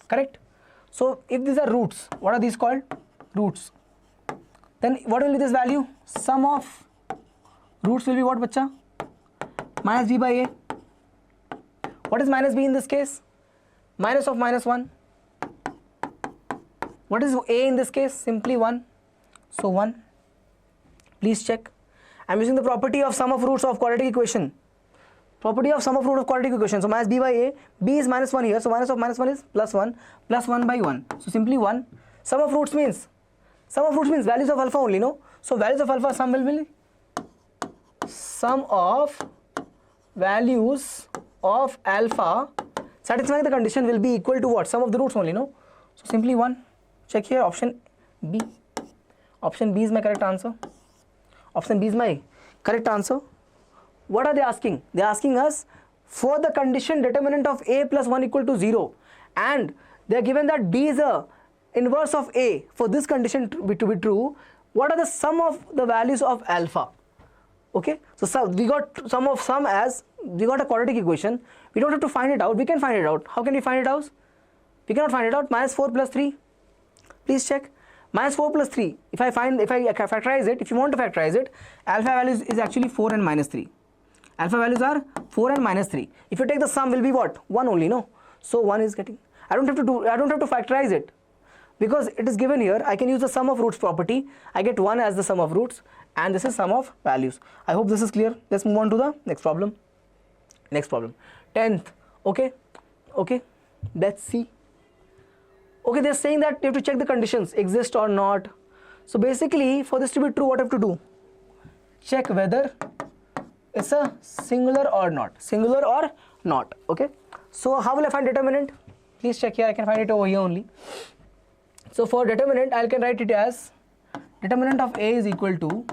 correct? So if these are roots, what are these called? Roots. Then what will be this value? Sum of roots will be what, bacha? Minus b by a. What is minus b in this case? Minus of minus 1. What is a in this case? Simply 1. So 1. Please check. I am using the property of sum of roots of quadratic equation. Property of sum of root of quadratic equation. So minus b by a. B is minus 1 here. So minus of minus 1 is plus 1. Plus 1 by 1. So simply 1. Sum of roots means values of alpha only, no? So values of alpha sum will be sum of values of alpha satisfying the condition will be equal to what? Sum of the roots only, no? So simply 1. Check here, option B. Option B is my correct answer. Option B is my correct answer. What are they asking? They are asking us for the condition determinant of a plus 1 equal to 0, and they are given that b is a inverse of a. For this condition to be true, what are the sum of the values of alpha? Okay, so we got sum of sum as we got a quadratic equation. We don't have to find it out. We can find it out. How can we find it out? We cannot find it out. Minus 4 plus 3. Please check. Minus 4 plus 3. If I factorize it, if you want to factorize it, alpha values is actually 4 and minus 3. Alpha values are 4 and minus 3. If you take the sum, will be what? 1 only, no? So 1 is getting. I don't have to factorize it because it is given here. I can use the sum of roots property. I get 1 as the sum of roots, and this is sum of values. I hope this is clear. Let's move on to the next problem. 10th. Okay. Let's see. Okay, they're saying that you have to check the conditions exist or not. So basically, for this to be true, what I have to do? Check whether it's a singular or not. Okay, so how will I find determinant? Please check here. I can find it over here only. So for determinant, I can write it as determinant of a is equal to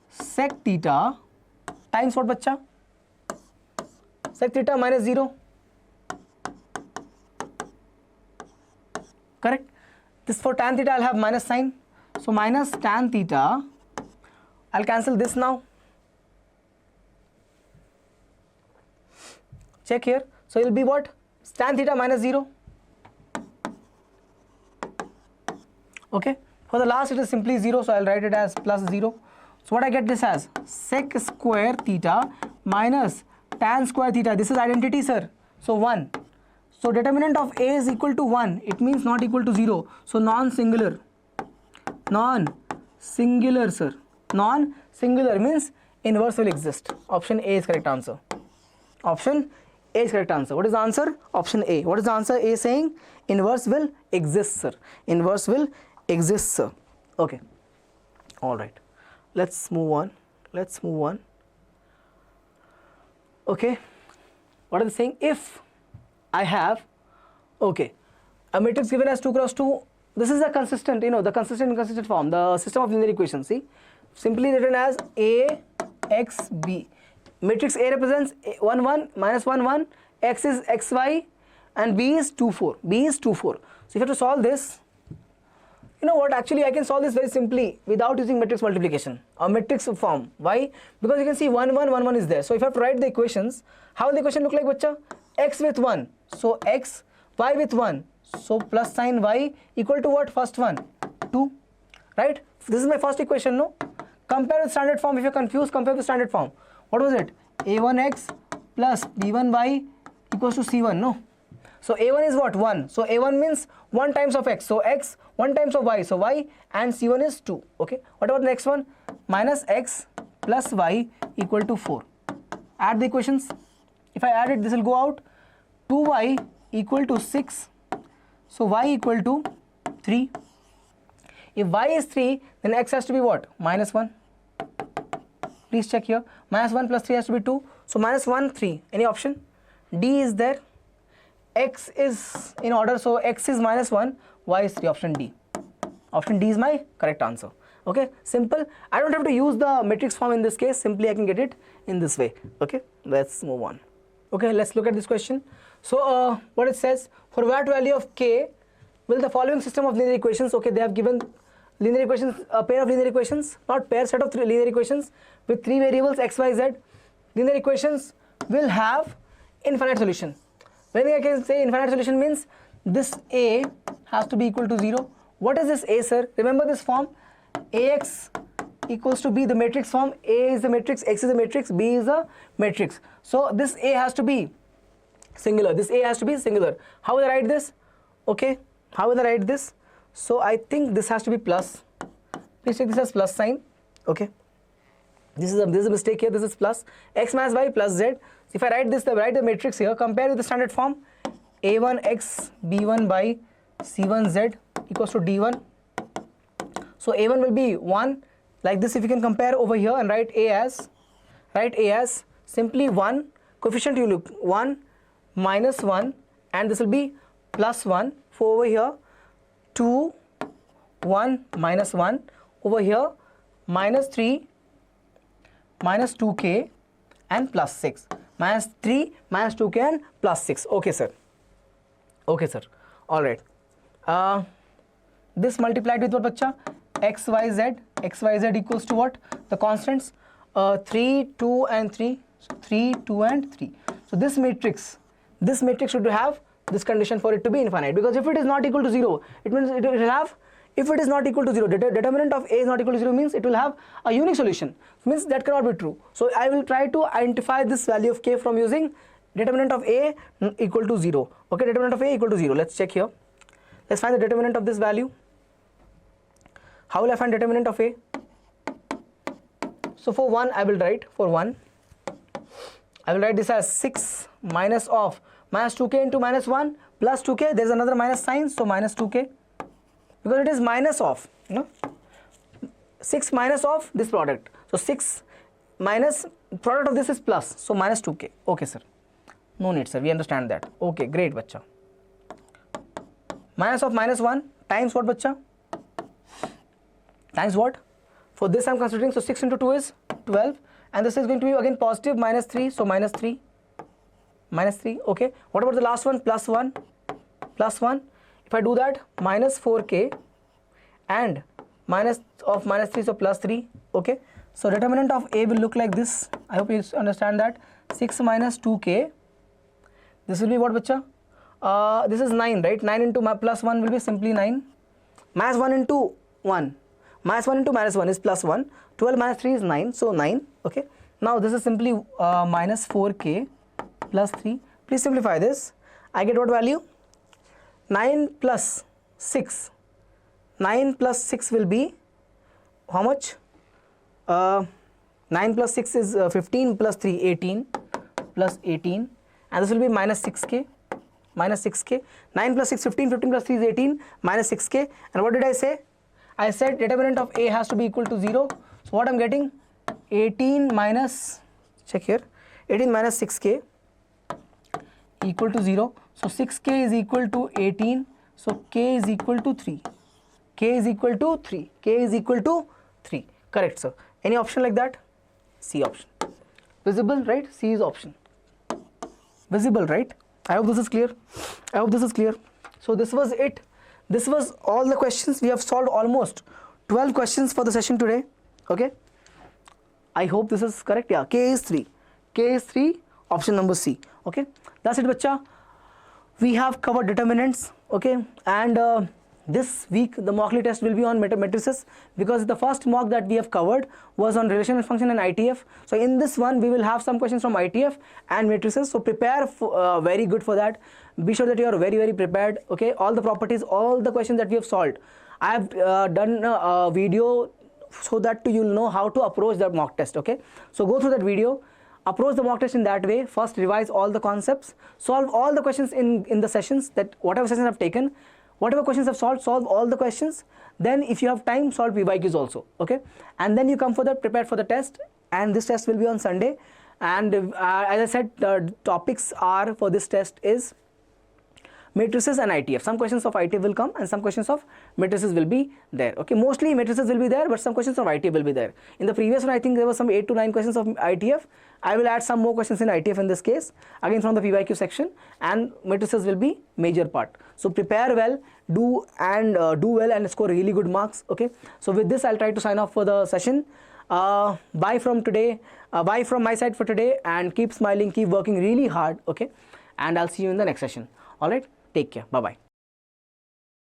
sec theta times what, bacha? Sec theta minus 0. Correct. This for tan theta, I'll have minus sign. So minus tan theta. I'll cancel this now. Check here. So it will be what? Tan theta minus 0. Okay. For the last, it is simply 0. So I'll write it as plus 0. So what I get this as sec square theta minus tan square theta. This is identity, sir. So 1. So determinant of A is equal to 1. It means not equal to 0. So non-singular. Non-singular, sir. Non-singular means inverse will exist. Option A is correct answer. Option A is correct answer. What is the answer? Option A. What is the answer A saying? Inverse will exist, sir. Inverse will exist, sir. Okay. All right. Let's move on. Let's move on. Okay. What are they saying? If I have, okay, a matrix given as 2 cross 2, this is a consistent, the consistent inconsistent form, the system of linear equations, see, simply written as A, X, B. Matrix A represents 1, 1, minus 1, 1, X is X, Y, and B is 2, 4. B is 2, 4. So if you have to solve this, you know what, actually I can solve this very simply without using matrix multiplication or matrix form. Why? Because you can see 1, 1, 1, 1 is there. So if I have to write the equations, how will the equation look like, bacha? X with 1, so X, Y with 1, so plus sign Y equal to what? First one, 2, right? This is my first equation, no? Compare with standard form. If you're confused, compare with standard form. What was it? A1X plus B1Y equals to C1, no? So A1 is what? 1. So A1 means 1 times of X. So X, 1 times of Y. So Y, and C1 is 2. Okay. What about the next one? Minus X plus Y equal to 4. Add the equations. If I add it, this will go out. 2Y equal to 6. So Y equal to 3. If Y is 3, then X has to be what? Minus 1. Please check here. Minus 1 plus 3 has to be 2. So minus 1, 3. Any option? D is there. X is in order. So X is minus 1. Y is 3. Option D. Option D is my correct answer. Okay. Simple. I don't have to use the matrix form in this case. Simply I can get it in this way. Okay. Let's move on. Okay. Let's look at this question. So what it says, for what value of K will the following system of linear equations, okay, they have given linear equations, a pair of linear equations, not pair, set of 3 linear equations with 3 variables x, y, z. Linear equations will have infinite solution. When I can say infinite solution means this A has to be equal to 0. What is this A, sir? Remember this form, AX equals to B, the matrix form. A is the matrix, X is the matrix, B is the matrix. So this A has to be singular. This A has to be singular. How will I write this? Okay, how will I write this? So I think this has to be plus. Please take this as plus sign. Okay, this is a mistake here. This is plus. X minus Y plus Z. So if I write this, write the matrix here. Compare with the standard form. A1X B1 by C1Z equals to D1. So A1 will be 1. Like this, if you can compare over here and write A as simply 1. Coefficient you look 1. Minus 1, and this will be plus 1. For over here 2, 1, minus 1. Over here minus 3, minus 2k, and plus 6. Minus 3, minus 2k, and plus 6. Okay, sir. Okay, sir. All right. This multiplied with what, bacha? X, Y, Z. X, Y, Z equals to what? The constants. 3, 2, and 3. So 3, 2, and 3. So this matrix should have this condition for it to be infinite, because if it is not equal to 0, it means it will have, if it is not equal to 0, determinant of A is not equal to 0 means it will have a unique solution, means that cannot be true. So I will try to identify this value of K from using determinant of A equal to 0. Okay, determinant of A equal to 0. Let's check here. Let's find the determinant of this value. How will I find determinant of A? So for 1 I will write, for 1 I will write this as 6 minus of minus 2k into minus 1 plus 2k. There is another minus sign, so minus 2k, because it is minus of, 6 minus of this product. So 6 minus product of this is plus, so minus 2k. Okay, sir. No need, sir. We understand that. Okay, great, bacha. Minus of minus 1 times what, bacha? Times what? For this I am considering, so 6 into 2 is 12. And this is going to be again positive minus 3, so minus 3, minus 3. Okay, what about the last one? Plus 1, plus 1. If I do that, minus 4k and minus of minus 3, so plus 3. Okay, so determinant of A will look like this. I hope you understand that. 6 minus 2k, this will be what, bacha? This is 9, right? 9 into my plus 1 will be simply 9. Minus 1 into 1. minus 1 into minus 1 is plus 1, 12 minus 3 is 9, so 9, okay. Now this is simply minus 4k plus 3. Please simplify this. I get what value? 9 plus 6. 9 plus 6 will be how much? 9 plus 6 is 15 plus 3, 18 plus 18, and this will be minus 6k. Minus 6k. 9 plus 6, 15, 15 plus 3 is 18, minus 6k. And what did I say? I said determinant of a has to be equal to 0. So what I'm getting? 18 minus, check here, 18 minus 6k equal to 0. So 6k is equal to 18. So k is equal to 3. K is equal to 3. K is equal to 3. Correct, sir. Any option like that? C option. Visible, right? C is option. Visible, right? I hope this is clear. I hope this is clear. So this was it. This was all the questions. We have solved almost 12 questions for the session today. Okay. I hope this is correct. Yeah, K is 3. K is 3, option number C. Okay. That's it, bacha. We have covered determinants. Okay. And this week the mockly test will be on matrices, because the first mock that we have covered was on relational function and ITF. So in this one we will have some questions from ITF and matrices. So prepare for, very good for that. Be sure that you are very prepared. Okay, all the properties, all the questions that we have solved, I have done a video so that you will know how to approach the mock test. Okay, so go through that video, approach the mock test in that way. First revise all the concepts, solve all the questions in the sessions, that whatever sessions I've taken, whatever questions I've solved, solve all the questions. Then if you have time, solve PYQs also. Okay, and then you come for the prepared for the test, and this test will be on Sunday. And as I said, the topics are for this test is matrices and ITF. Some questions of ITF will come and some questions of matrices will be there. Okay, mostly matrices will be there, but some questions of ITF will be there. In the previous one, I think there was some 8 to 9 questions of ITF. I will add some more questions in ITF in this case, again from the PYQ section, and matrices will be major part. So prepare well, do well and score really good marks. Okay, so with this I'll try to sign off for the session. Bye from today, bye from my side for today, and keep smiling, keep working really hard. Okay, and I'll see you in the next session. All right, take care. Bye bye.